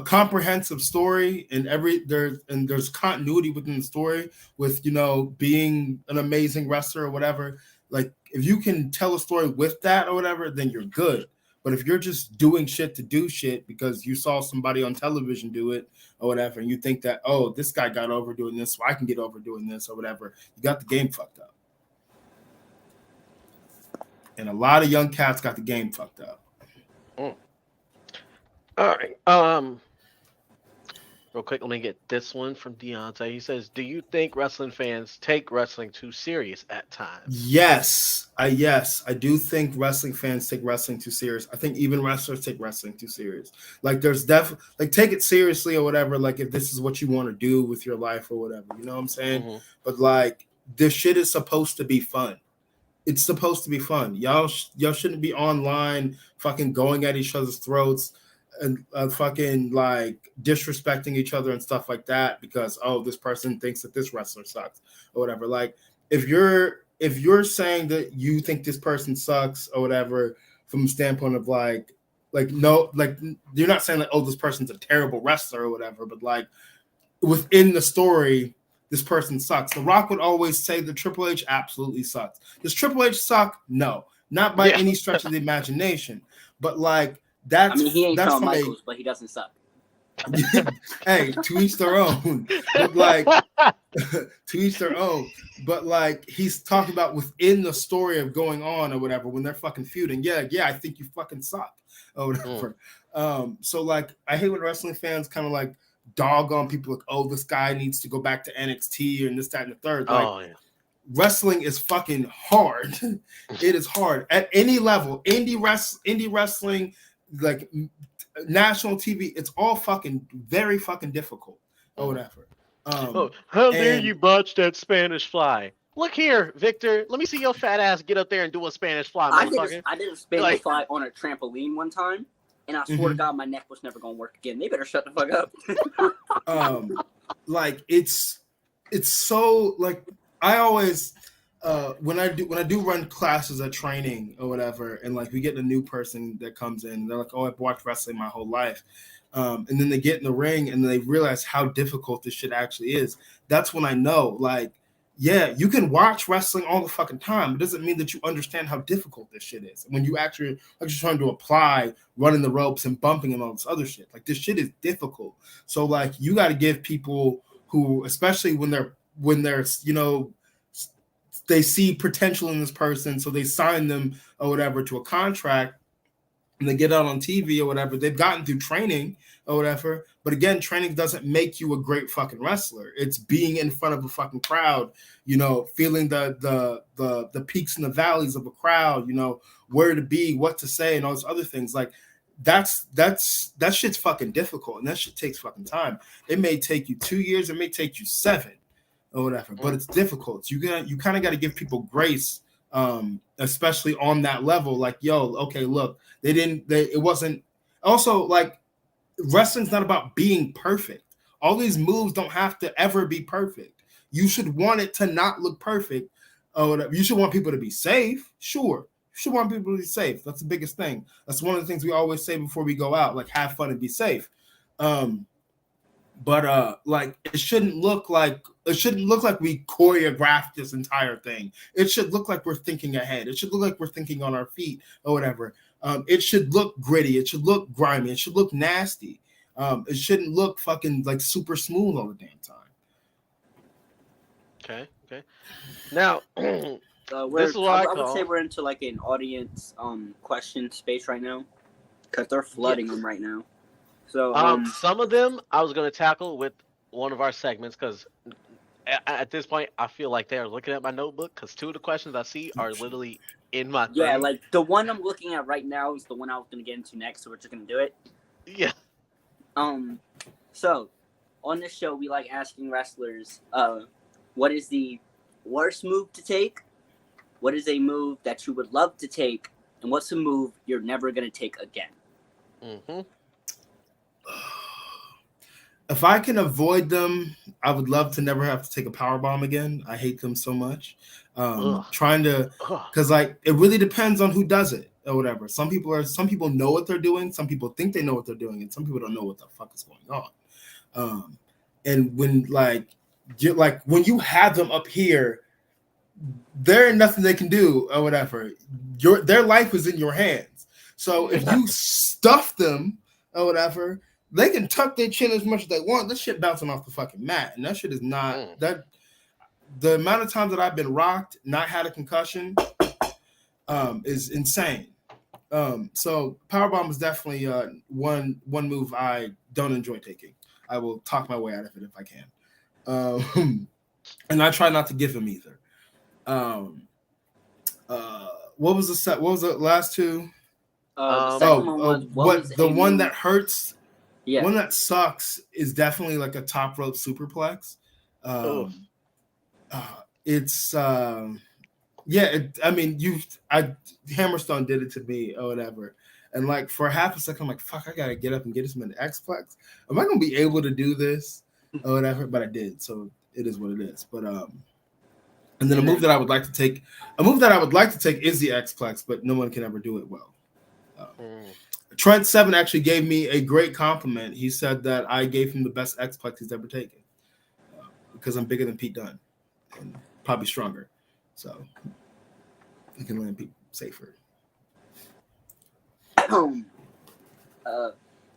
comprehensive story, and there's continuity within the story with, you know, being an amazing wrestler or whatever. Like, if you can tell a story with that or whatever, then you're good. But if you're just doing shit to do shit because you saw somebody on television do it or whatever, and you think that, oh, this guy got over doing this, so I can get over doing this or whatever, you got the game fucked up. And a lot of young cats got the game fucked up.
All right. Real quick, let me get this one from Deontay. He says, do you think wrestling fans take wrestling too serious at times?
Yes, I do think wrestling fans take wrestling too serious. I think even wrestlers take wrestling too serious. Like, there's like, take it seriously or whatever, like, if this is what you want to do with your life or whatever, you know what I'm saying? But like, this shit is supposed to be fun. It's supposed to be fun. Y'all shouldn't be online fucking going at each other's throats and fucking like disrespecting each other and stuff like that because, oh, this person thinks that this wrestler sucks or whatever. Like, if you're saying that you think this person sucks or whatever from the standpoint of like no, like, you're not saying like, oh, this person's a terrible wrestler or whatever, but like within the story, this person sucks. The Rock would always say that Triple H absolutely sucks. Does Triple H suck? No, not by any stretch of the imagination. But like, he
ain't Shawn Michaels, but he doesn't suck.
Hey, to each their own. But like, to each their own. But like, he's talking about within the story of going on or whatever when they're fucking feuding. Yeah, I think you fucking suck or whatever. So like, I hate when wrestling fans kind of like dog on people like, oh, this guy needs to go back to NXT and this, that, and the third. Like, wrestling is fucking hard. It is hard at any level. Indie wrestling, like national TV, it's all fucking very fucking difficult or whatever.
How dare you botch that Spanish fly? Look here, Victor. Let me see your fat ass get up there and do a Spanish fly, motherfucker.
I did a Spanish fly on a trampoline one time, and I swear to God, my neck was never gonna work again. They better shut the fuck up.
Like it's so like I always when I do run classes at training or whatever, and like we get a new person that comes in, and they're like, oh, I've watched wrestling my whole life. And then they get in the ring and they realize how difficult this shit actually is. That's when I know, like, yeah, you can watch wrestling all the fucking time. It doesn't mean that you understand how difficult this shit is. When you actually are trying to apply running the ropes and bumping and all this other shit, like this shit is difficult. So like you got to give people who, especially when they're you know, they see potential in this person, so they sign them or whatever to a contract, and they get out on TV or whatever. They've gotten through training or whatever. But again, training doesn't make you a great fucking wrestler. It's being in front of a fucking crowd, you know, feeling the peaks and the valleys of a crowd, you know, where to be, what to say, and all those other things. Like that shit's fucking difficult, and that shit takes fucking time. It may take you 2 years, it may take you 7 or whatever, but it's difficult. You kind of got to give people grace. Especially on that level, like, yo, okay, look, it wasn't also like wrestling's not about being perfect. All these moves don't have to ever be perfect. You should want it to not look perfect. You should want people to be safe. Sure. You should want people to be safe. That's the biggest thing. That's one of the things we always say before we go out, like have fun and be safe. But like it shouldn't look like we choreographed this entire thing. It should look like we're thinking ahead. It should look like we're thinking on our feet or whatever. It should look gritty. It should look grimy. It should look nasty. It shouldn't look fucking like super smooth all the damn time.
Okay. Now, this is what I
would say we're into like an audience question space right now because they're flooding them right now. So
some of them I was going to tackle with one of our segments because at this point I feel like they are looking at my notebook because 2 of the questions I see are literally in my thing.
Yeah, like the one I'm looking at right now is the one I was going to get into next, so we're just going to do it.
Yeah.
So on this show we like asking wrestlers what is the worst move to take, what is a move that you would love to take, and what's a move you're never going to take again.
If I can avoid them, I would love to never have to take a power bomb again. I hate them so much. Because like it really depends on who does it or whatever. Some people know what they're doing. Some people think they know what they're doing, and some people don't know what the fuck is going on. And when when you have them up here, there ain't nothing they can do or whatever. Their life is in your hands. So if you stuff them or whatever, they can tuck their chin as much as they want. This shit bouncing off the fucking mat, and that shit is not that. The amount of times that I've been rocked, not had a concussion, is insane. So powerbomb is definitely one move I don't enjoy taking. I will talk my way out of it if I can, and I try not to give him either. What was the last 2?
The second one was
the one that hurts.
Yeah.
One that sucks is definitely like a top rope superplex. It's Hammerstone did it to me or whatever. And like for half a second, I'm like, fuck, I gotta get up and get him an X-Plex. Am I gonna be able to do this or whatever? But I did, so it is what it is. But and then a move that I would like to take is the X-Plex, but no one can ever do it well. Trent7 actually gave me a great compliment. He said that I gave him the best X-Plex he's ever taken because I'm bigger than Pete Dunne and probably stronger. So he can land people safer.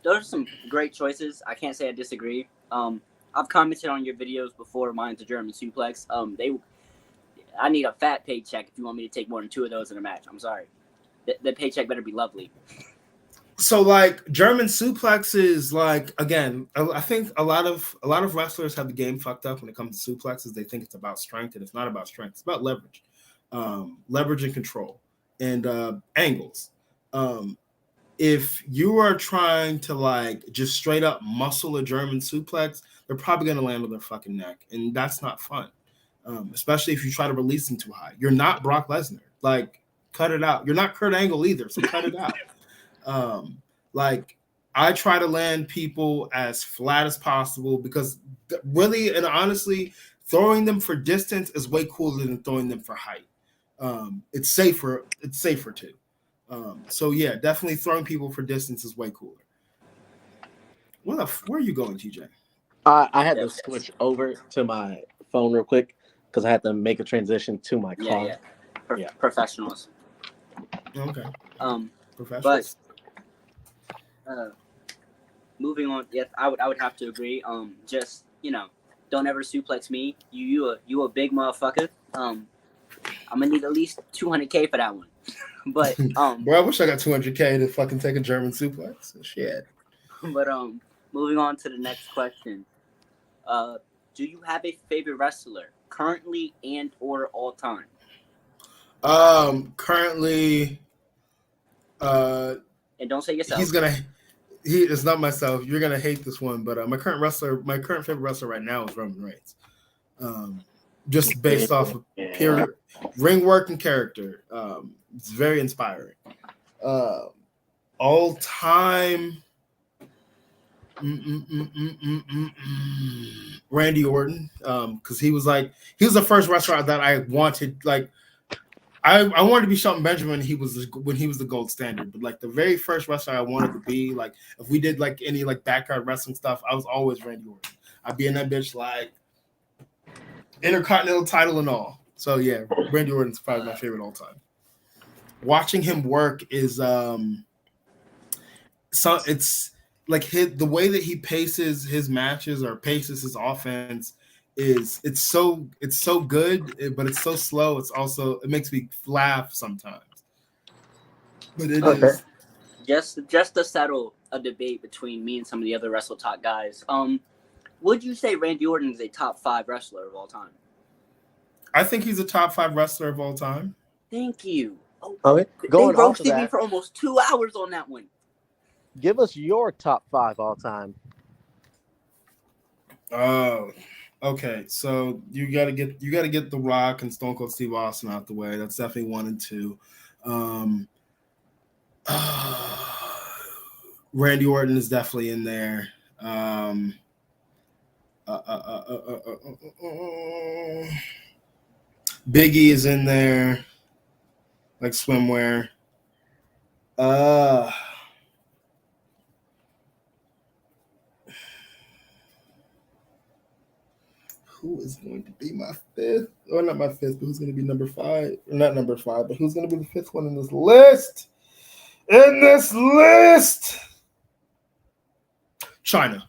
those are some great choices. I can't say I disagree. I've commented on your videos before. Mine's a German suplex. I need a fat paycheck if you want me to take more than 2 of those in a match. I'm sorry. The paycheck better be lovely.
So like German suplexes, like again, I think a lot of wrestlers have the game fucked up when it comes to suplexes. They think it's about strength, and it's not about strength. It's about leverage, leverage and control, and angles. If you are trying to like just straight up muscle a German suplex, they're probably going to land on their fucking neck, and that's not fun. Especially if you try to release them too high. You're not Brock Lesnar. Like, cut it out. You're not Kurt Angle either, so cut it out. Like I try to land people as flat as possible because really and honestly, throwing them for distance is way cooler than throwing them for height. It's safer. It's safer too. So yeah, definitely throwing people for distance is way cooler. Where are you going, TJ?
I had to switch over to my phone real quick because I had to make a transition to my car.
Professionals.
Okay.
But
Professionals.
moving on, yes, I would have to agree. Just don't ever suplex me. You a big motherfucker. I'm gonna need at least 200K for that one. But
boy, I wish I got 200K to fucking take a German suplex. Shit.
But moving on to the next question. Do you have a favorite wrestler currently and or all time?
Currently,
and don't say yourself.
It's not myself. You're gonna hate this one, but my current favorite wrestler right now is Roman Reigns. Just based off of pure ring work and character. It's very inspiring. All time, Randy Orton, because he was the first wrestler that I wanted. Like, I wanted to be Shelton Benjamin. When he was the gold standard, but like the very first wrestler I wanted to be, like if we did like any like backyard wrestling stuff, I was always Randy Orton. I'd be in that bitch like Intercontinental title and all. So yeah, Randy Orton's probably my favorite all time. Watching him work is it's like the way that he paces his matches or paces his offense it's so good, but it's so slow. It makes me laugh sometimes. But it is
just to settle a debate between me and some of the other Wrestle Talk guys. Would you say Randy Orton is a top 5 wrestler of all time?
I think he's a top 5 wrestler of all time.
Thank you.
Okay.
They roasted me for almost 2 hours on that one.
Give us your top 5 all time.
Oh, okay. So you gotta get The Rock and Stone Cold Steve Austin out the way. That's definitely 1 and 2. Randy Orton is definitely in there. Biggie is in there, like swimwear. Who is going to be my 5th? Or not my 5th, but who's going to be number 5? Or not number 5, but who's going to be the 5th one in this list? China.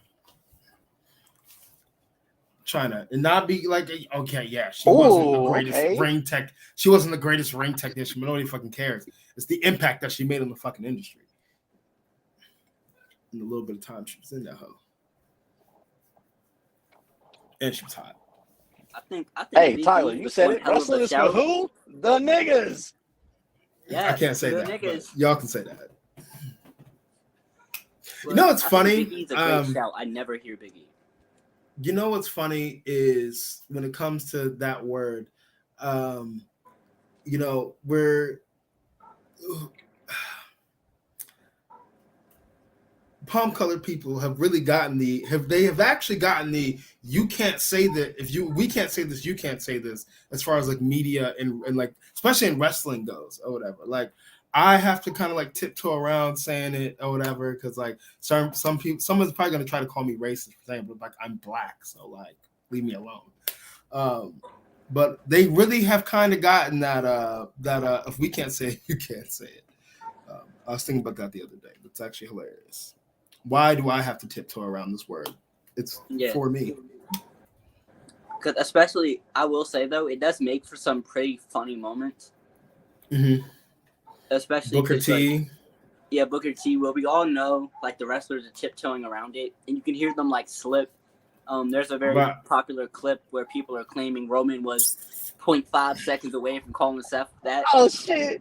And not be like, okay, yeah, she wasn't the greatest ring tech. She wasn't the greatest ring technician, but nobody fucking cares. It's the impact that she made on the fucking industry. In a little bit of time she was in that hoe. And she was hot.
I think
hey, Tyler, you said it. Wrestling is for who? The niggas.
Yeah,
I can't say that.
Niggas.
Y'all can say that. You know what's funny?
Biggie's a great shout. I never hear Biggie.
You know what's funny is when it comes to that word, we're palm-colored people have really actually gotten the you can't say that we can't say this, you can't say this as far as like media and like especially in wrestling goes or whatever. Like I have to kind of like tiptoe around saying it or whatever because like some people, someone's probably gonna try to call me racist for saying, but like I'm black, so like leave me alone. But they really have kind of gotten that if we can't say it, you can't say it. I was thinking about that the other day. It's actually hilarious. Why do I have to tiptoe around this word? It's for me.
Because especially, I will say though, it does make for some pretty funny moments.
Mm-hmm.
Especially
Booker T.
Like, yeah, Booker T. Well, we all know like the wrestlers are tiptoeing around it, and you can hear them like slip. There's a very popular clip where people are claiming Roman was 0.5 seconds away from calling Seth that.
Oh shit!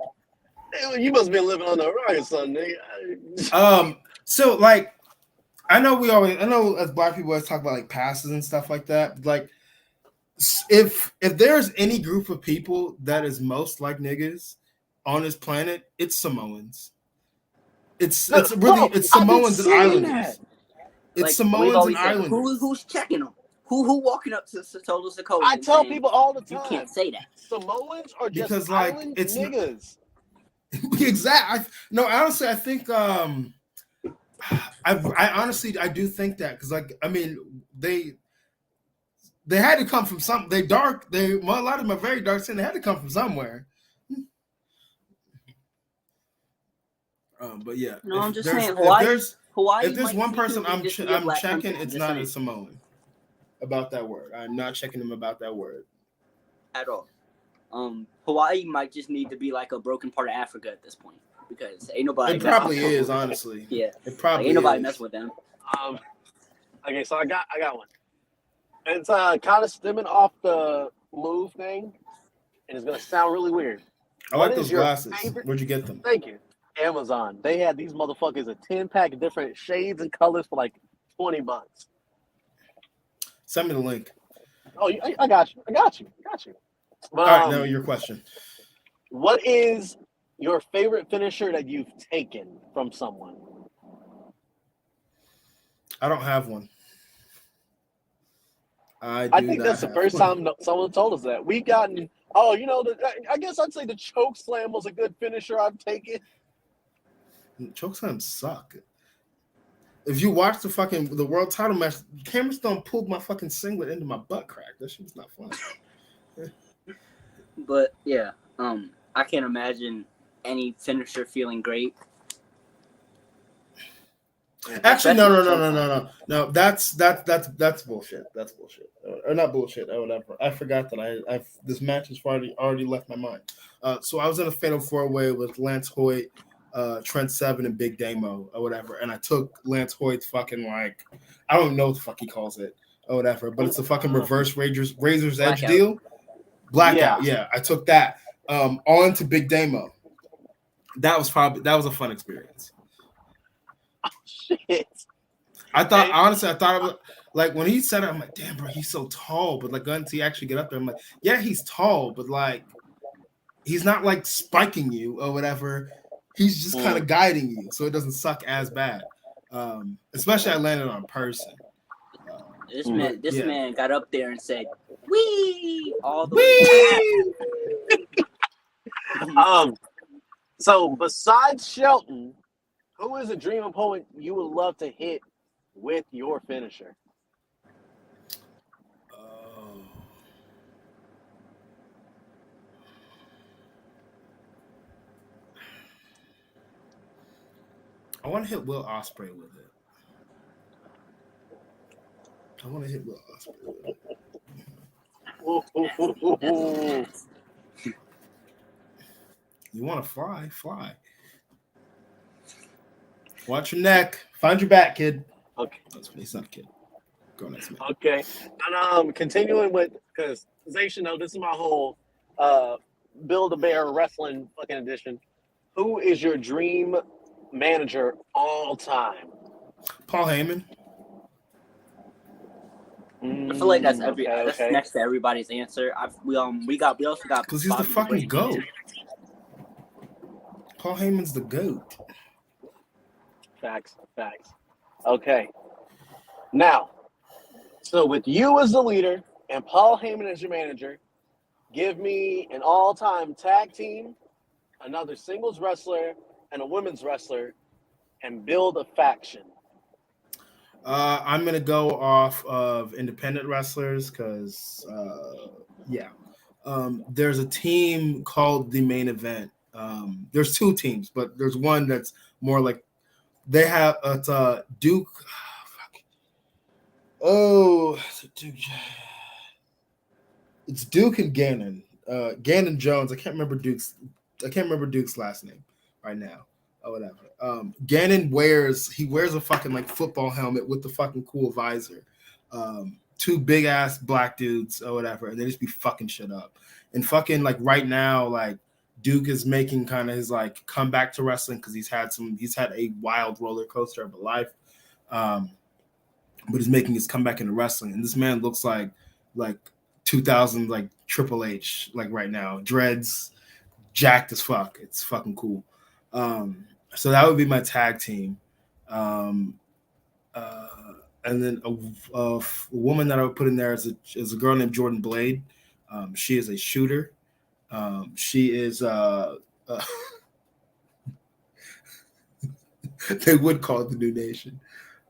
You must be living on the rock or something, nigga.
So like, I know as black people always talk about like passes and stuff like that. Like, if there's any group of people that is most like niggas on this planet, it's Samoans. It's Samoans and Islanders. It's like, Samoans and Islanders.
Who's checking them? Who walking up to Total Sokoa?
I tell people all the time.
You can't say that.
Samoans are just
because like
island
it's
niggas.
Exactly. Honestly, I think I honestly do think that because like I mean they had to come from some. A lot of them are very dark skin. They had to come from somewhere. But yeah,
no, I'm just saying Hawaii.
If there's one person I'm checking, it's not a Samoan about that word. I'm not checking them about that word
at all. Hawaii might just need to be like a broken part of Africa at this point because ain't nobody.
It probably is, honestly.
Yeah,
it probably
ain't nobody mess with them.
Okay, so I got one. It's kind of stemming off the move thing, and it's gonna sound really weird.
I like those glasses. Where'd you get them?
Thank you. Amazon. They had these motherfuckers a 10-pack of different shades and colors for like $20.
Send me the link.
Oh, I got you.
All right, now your question.
What is your favorite finisher that you've taken from someone?
I don't have one.
I think that's the first time someone told us that. We've gotten, I guess I'd say the choke slam was a good finisher I've taken.
Choke slams suck. If you watch the world title match, Cameron Stone pulled my fucking singlet into my butt crack. That shit was not fun.
But yeah, I can't imagine any finisher feeling great.
Actually, no. That's bullshit. That's bullshit. Or not bullshit. Or whatever. I forgot that this match has already left my mind. So I was in a fatal 4-way with Lance Hoyt, Trent Seven, and Big Damo or whatever, and I took Lance Hoyt's fucking like I don't know what the fuck he calls it or whatever, but it's a fucking reverse Razor's Edge deal. Blackout. Yeah, I took that on to Big Damo. That was a fun experience.
Oh, shit.
I thought it was like when he said it, I'm like, damn, bro, he's so tall. But like, until he actually get up there, I'm like, yeah, he's tall, but like, he's not like spiking you or whatever. He's just kind of guiding you, so it doesn't suck as bad. Especially I landed on a person.
This man got up there and said, "Wee!" all the
way. So besides Shelton, who is a dream opponent you would love to hit with your finisher?
I want to hit Will Ospreay with it. You want to fly? Watch your neck. Find your back, kid.
Okay.
He's not a kid. Go next, man.
Okay. And continuing with, because Zay should know this is my whole Build-A-Bear wrestling fucking edition. Who is your dream manager all time?
Paul Heyman.
I feel like that's next to everybody's answer. We also got
because he's the fucking GOAT. Paul Heyman's the GOAT.
Facts. Okay. Now, so with you as the leader and Paul Heyman as your manager, give me an all-time tag team, another singles wrestler, and a women's wrestler, and build a faction.
I'm going to go off of independent wrestlers because, there's a team called the Main Event. There's two teams, but there's one that's more like They have Duke. Oh, it's Duke and Gannon. Gannon Jones. I can't remember Duke's last name right now. Or whatever. Gannon wears a fucking like football helmet with the fucking cool visor. Two big ass black dudes or whatever, and they just be fucking shit up. And fucking like right now, like Duke is making kind of his like comeback to wrestling because he's had a wild roller coaster of a life. But he's making his comeback into wrestling, and this man looks like 2000 like Triple H like right now, dreads, jacked as fuck. It's fucking cool. So that would be my tag team. And then a woman that I would put in there is a girl named Jordan Blade. She is a shooter. She is they would call it the New Nation.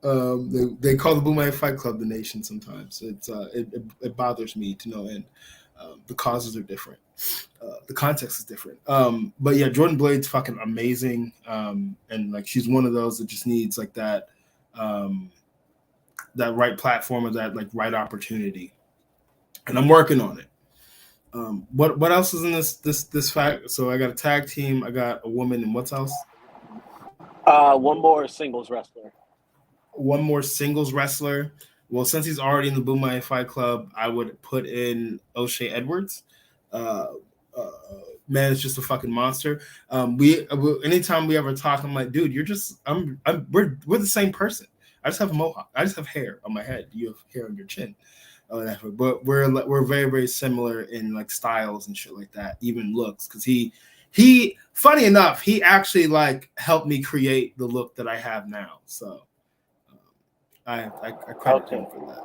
They call the Boomerang Fight Club the Nation sometimes. It bothers me to no end. The causes are different. The context is different. But yeah, Jordan Blade's fucking amazing. And like she's one of those that just needs like that right platform or that like right opportunity. And I'm working on it. What else is in this fact? So I got a tag team, I got a woman, and what else?
One more singles wrestler.
One more singles wrestler. Well, since he's already in the Boomerang Fight Club, I would put in O'Shea Edwards. Man, it's just a fucking monster. Anytime we ever talk, I'm like, dude, we're the same person. I just have a mohawk. I just have hair on my head. You have hair on your chin, or whatever. But we're very, very similar in like styles and shit like that, even looks. Because he, funny enough, he actually like helped me create the look that I have now. So I credit him for that.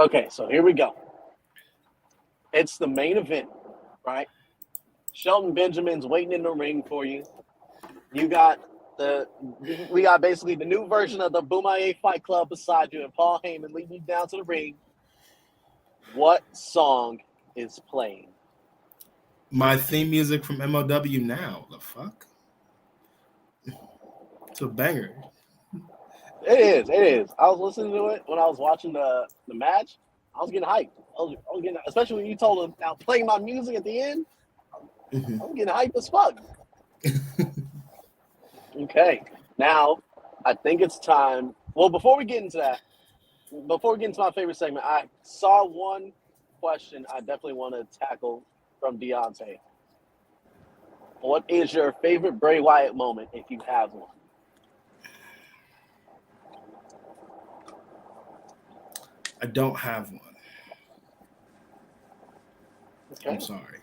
Okay, so here we go. It's the main event, right? Shelton Benjamin's waiting in the ring for you. We got basically the new version of the Boomerang Fight Club beside you, and Paul Heyman leading you down to the ring. What song is playing?
My theme music from MLW Now. The fuck? It's a banger.
It is. I was listening to it when I was watching the match. I was getting hyped. I was getting, especially when you told him, now play my music at the end.
Mm-hmm.
I'm getting hyped as fuck. Okay. Now, I think it's time. Well, before we get into my favorite segment, I saw one question I definitely want to tackle from Deontay. What is your favorite Bray Wyatt moment if you have one?
I don't have one.
Okay.
I'm sorry.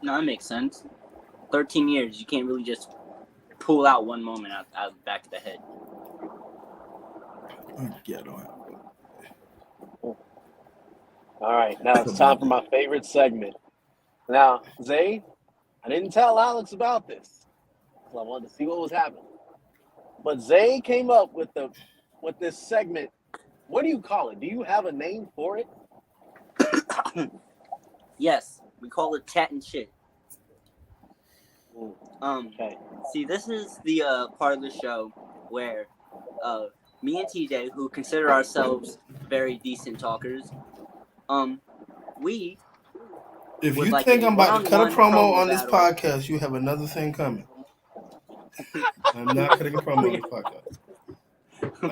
No, that makes sense. 13 years, you can't really just pull out one moment out the back of the head.
Yeah, I don't have one.
All right, now it's time for my favorite segment. Now, Zay, I didn't tell Alex about this because I wanted to see what was happening. But Zay came up with this segment. What do you call it? Do you have a name for it?
Yes, we call it chat and shit.
Okay.
See, this is the part of the show where me and TJ, who consider ourselves very decent talkers, we
If
would
you
like
think
a
I'm about to cut a
one-on-one
promo on this
battle.
podcast, you have another thing coming. I'm not cutting a promo on this podcast. I'm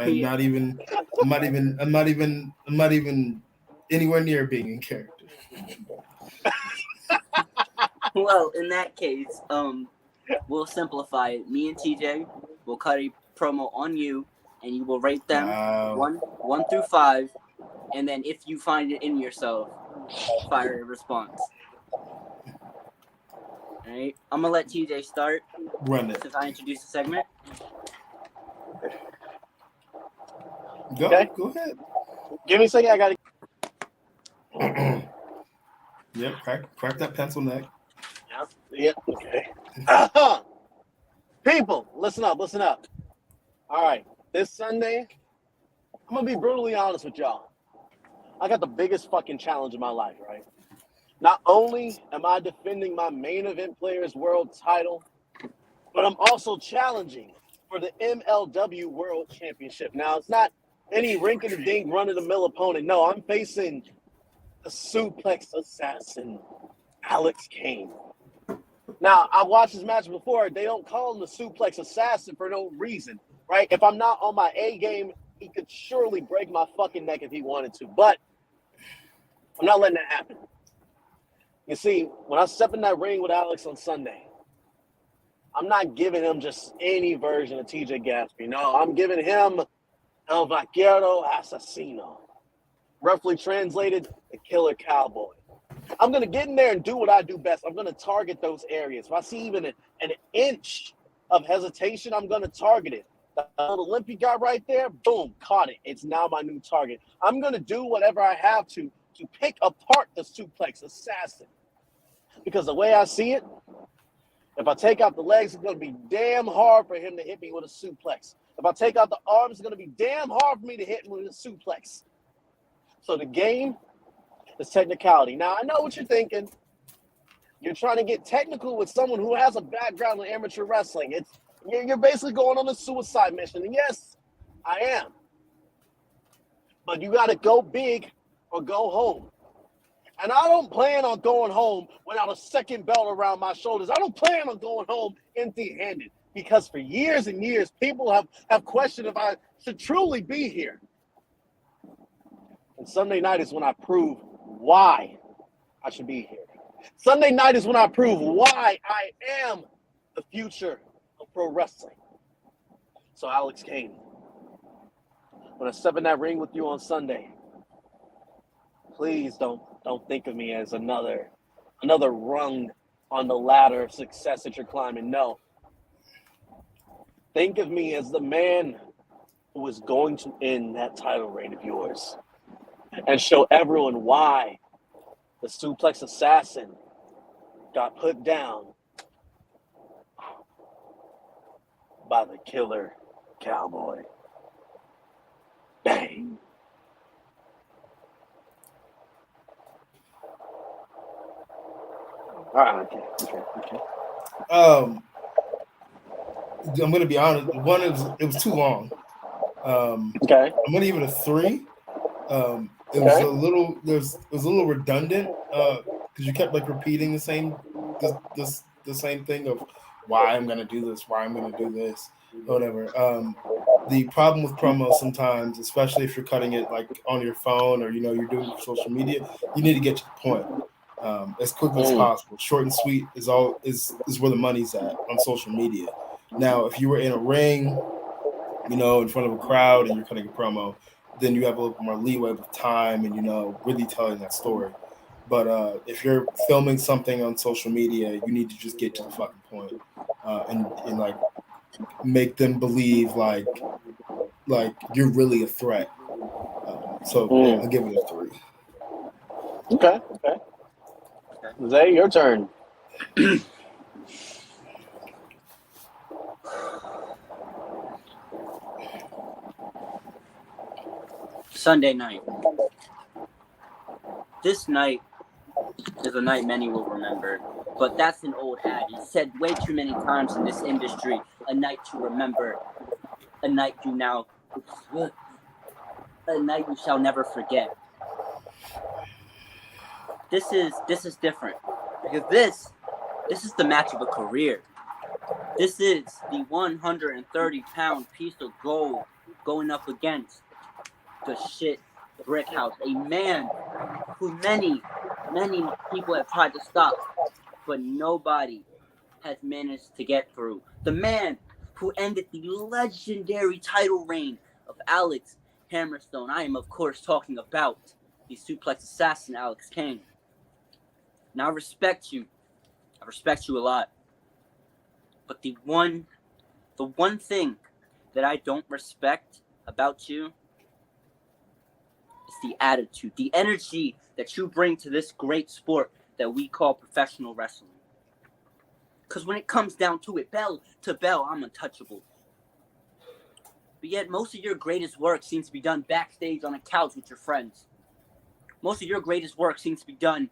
not even anywhere near being in character.
Well, in that case, we'll simplify it. Me and TJ will cut a promo on you, and you will rate them one through 5, and then if you find it in yourself, fire a response. All right, I'm gonna let TJ start.
Run it.
Since I introduced the segment.
Go ahead.
Give me a second. I got to.
Yep, crack that pencil neck.
Yep. Okay. People, listen up. All right, this Sunday, I'm gonna be brutally honest with y'all. I got the biggest fucking challenge of my life, right? Not only am I defending my Maineventplayers World title, but I'm also challenging for the MLW World Championship. Now, it's not any rink-a-dink, run-of-the-mill opponent. No, I'm facing the suplex assassin, Alex Kane. Now, I've watched this match before. They don't call him the suplex assassin for no reason, right? If I'm not on my A game, he could surely break my fucking neck if he wanted to. But I'm not letting that happen. You see, when I step in that ring with Alex on Sunday, I'm not giving him just any version of TJayGatsby. No, I'm giving him El Vaquero Asesino. Roughly translated, the killer cowboy. I'm going to get in there and do what I do best. I'm going to target those areas. If I see even an inch of hesitation, I'm going to target it. The little limpy guy right there, boom, caught it. It's now my new target. I'm going to do whatever I have to pick apart the suplex assassin. Because the way I see it, if I take out the legs, it's going to be damn hard for him to hit me with a suplex. If I take out the arms, it's going to be damn hard for me to hit him with a suplex. So the game is technicality. Now, I know what you're thinking. You're trying to get technical with someone who has a background in amateur wrestling. You're basically going on a suicide mission. And yes, I am. But you got to go big or go home. And I don't plan on going home without a second belt around my shoulders. I don't plan on going home empty-handed. Because for years and years, people have questioned if I should truly be here. And Sunday night is when I prove why I should be here. Sunday night is when I prove why I am the future of pro wrestling. So Alex Kane, when I step in that ring with you on Sunday, please don't think of me as another rung on the ladder of success that you're climbing. No. Think of me as the man who is going to end that title reign of yours and show everyone why the suplex assassin got put down by the killer cowboy. Bang. All right, okay.
I'm gonna be honest. It was too long.
Okay.
I'm gonna give it a 3. It was a little redundant because you kept like repeating the same thing of why I'm gonna do this, whatever. The problem with promos sometimes, especially if you're cutting it like on your phone or you're doing it for social media, you need to get to the point as quickly as possible. Short and sweet is where the money's at on social media. Now, if you were in a ring, in front of a crowd and you're cutting a promo, then you have a little more leeway with time and, really telling that story. But if you're filming something on social media, you need to just get to the fucking point and like make them believe like you're really a threat. So I'll give it a 3.
Okay. Zay, your turn.
Sunday night. This night is a night many will remember, but that's an old adage. It's said way too many times in this industry. A night to remember, a night you shall never forget. This is different because this is the match of a career. This is the 130-pound piece of gold going up against the shit brick house, a man who many people have tried to stop, but nobody has managed to get through. The man who ended the legendary title reign of Alex Hammerstone. I am, of course, talking about the suplex assassin, Alex Kane. Now, I respect you a lot. But the one thing that I don't respect about you is the attitude, the energy that you bring to this great sport that we call professional wrestling. Because when it comes down to it, bell to bell, I'm untouchable. But yet, most of your greatest work seems to be done backstage on a couch with your friends. Most of your greatest work seems to be done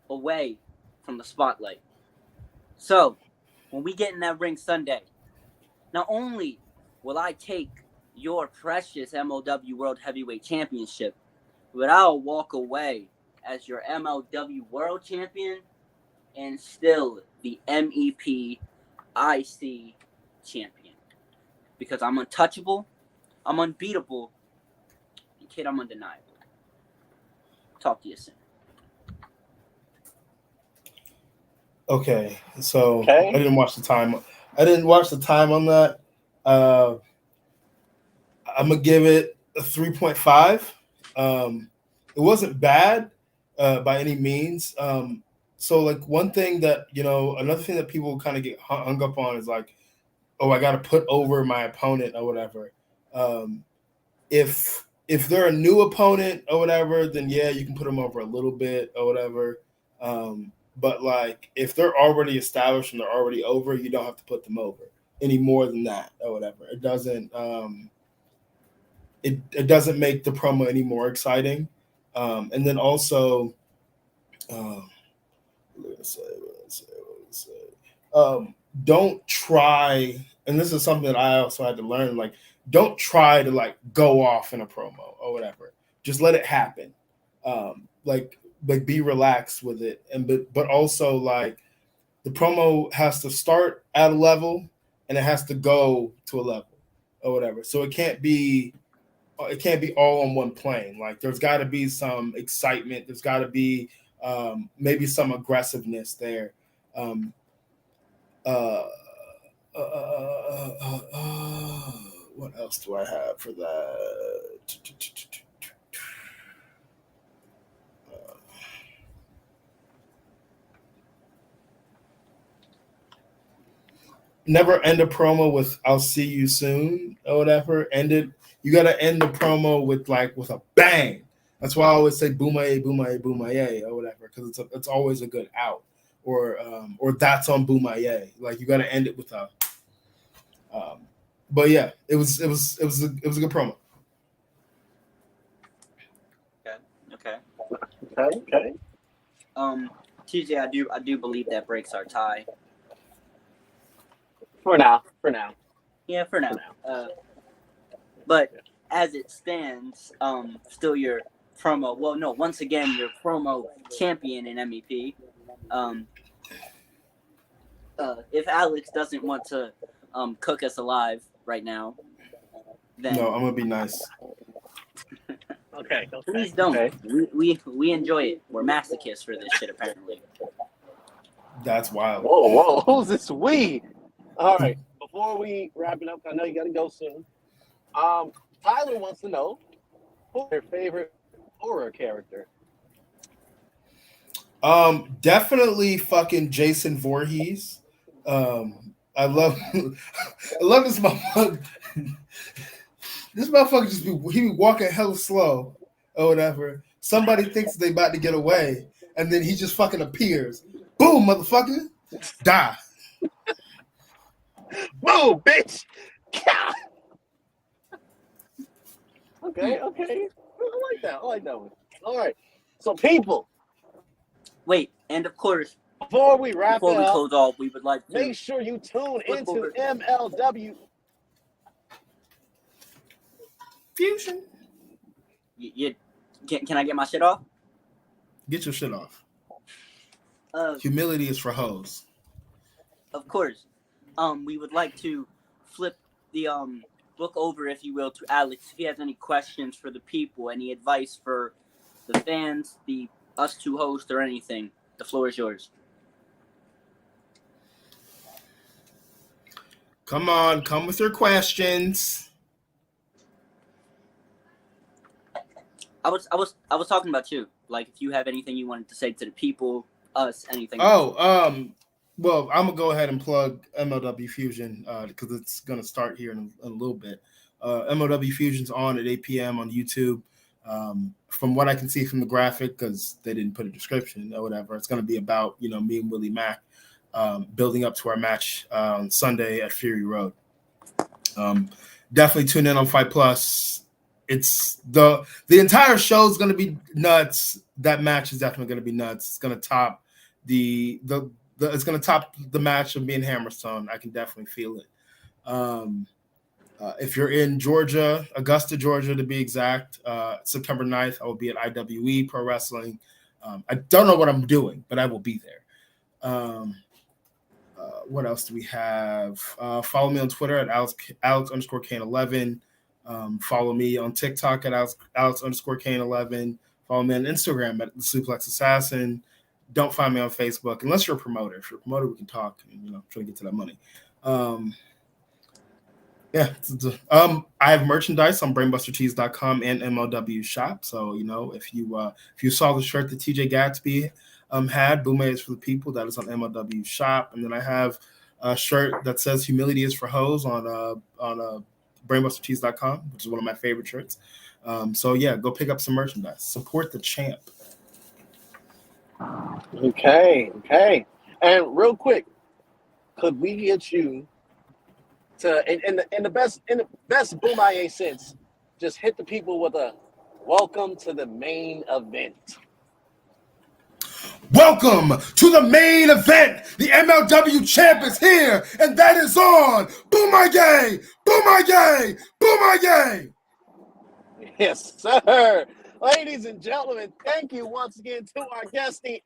away from the spotlight. So, when we get in that ring Sunday, not only will I take your precious MLW World Heavyweight Championship, but I'll walk away as your MLW World Champion and still the MEP IC Champion. Because I'm untouchable, I'm unbeatable, and kid, I'm undeniable. Talk to you soon.
Okay, so
Okay.
I didn't watch the time. I didn't watch the time on that. I'm gonna give it a 3.5. It wasn't bad by any means. So like one thing that another thing that people kind of get hung up on is like, oh, I got to put over my opponent or whatever. If they're a new opponent or whatever, then yeah, you can put them over a little bit or whatever. But like if they're already established and they're already over, you don't have to put them over any more than that or whatever. It doesn't it doesn't make the promo any more exciting. And then also don't try, and this is something that I also had to learn, like don't try to like go off in a promo or whatever. Just let it happen. Like be relaxed with it, and but also like the promo has to start at a level and it has to go to a level or whatever. So it can't be all on one plane. Like there's got to be some excitement. There's got to be maybe some aggressiveness there. What else do I have for that? Never end a promo with "I'll see you soon" or whatever. You got to end the promo with a bang. That's why I always say "boomaye, boomaye, boomaye" or whatever, because it's always a good out, or that's on boomaye. Like you got to end it with a. But yeah, it was a good promo.
Okay.
Okay.
TJ, I do believe that breaks our tie.
For now.
Yeah, for now. But as it stands, still your promo. Well, no, once again, your promo champion in MEP. If Alex doesn't want to cook us alive right now, then
No, I'm gonna be nice.
Okay.
please don't.
Okay.
We enjoy it. We're masochists for this shit, apparently.
That's wild.
Whoa, who's this we? All right. Before we wrap it up, I know you got to go soon. Tyler wants to know who's your favorite horror character.
Definitely fucking Jason Voorhees. I love this motherfucker. This motherfucker he be walking hella slow or whatever. Somebody thinks they about to get away, and then he just fucking appears. Boom, motherfucker, die.
Boom, bitch. Okay. I like that one. All right. So people,
Wait, and of course,
before we wrap
before
it
we
up,
close off, we would like to
make sure you tune
Flip
into
over.
MLW
Fusion.
Can I get my shit off?
Get your shit off.
Humility
is for hoes.
Of course. We would like to flip the book over, if you will, to Alex. If he has any questions for the people, any advice for the fans, us two hosts, or anything, the floor is yours.
Come on, come with your questions.
I was talking about you. Like, if you have anything you wanted to say to the people, us, anything.
Well, I'm gonna go ahead and plug MLW Fusion because it's gonna start here in a little bit. MLW Fusion's on at 8 p.m. on YouTube. From what I can see from the graphic, because they didn't put a description or whatever, it's gonna be about me and Willie Mack building up to our match on Sunday at Fury Road. Definitely tune in on Fight Plus. It's the entire show is going to be nuts. That match is definitely going to be nuts. It's going to top it's going to top the match of me and Hammerstone. I can definitely feel it. If you're in Georgia, Augusta, Georgia to be exact, September 9th, I will be at IWE Pro Wrestling. I don't know what I'm doing, but I will be there. What else do we have? Follow me on Twitter at Alex_Kane11. Follow me on TikTok at Alex_Kane11. Follow me on Instagram at the Suplex Assassin. Don't find me on Facebook unless you're a promoter. If you're a promoter, we can talk and try to get to that money. I have merchandise on brainbustertees.com and MLW shop. So if you saw the shirt that TJayGatsby had, Boomerang is for the people, that is on MLW shop. And then I have a shirt that says humility is for hoes on brainbustertees.com, which is one of my favorite shirts. So go pick up some merchandise, support the champ.
Okay. And real quick, could we get you to in the best Boomerang sense, just hit the people with a welcome to the main event.
Welcome to the main event. The MLW champ is here, and that is on Boomerang, Boomerang, Boomerang.
Yes, sir. Ladies and gentlemen, thank you once again to our guest, the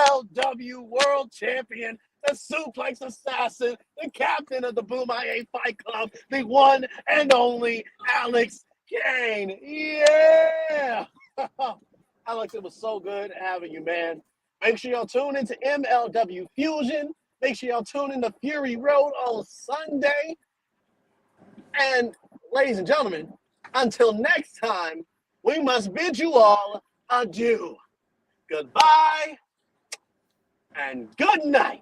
MLW World Champion, the Suplex Assassin, the captain of the Boomerang Fight Club, the one and only Alex Kane. Yeah! Alex, it was so good having you, man. Make sure y'all tune into MLW Fusion. Make sure y'all tune into Fury Road on Sunday. And ladies and gentlemen, until next time, we must bid you all adieu. Goodbye and good night.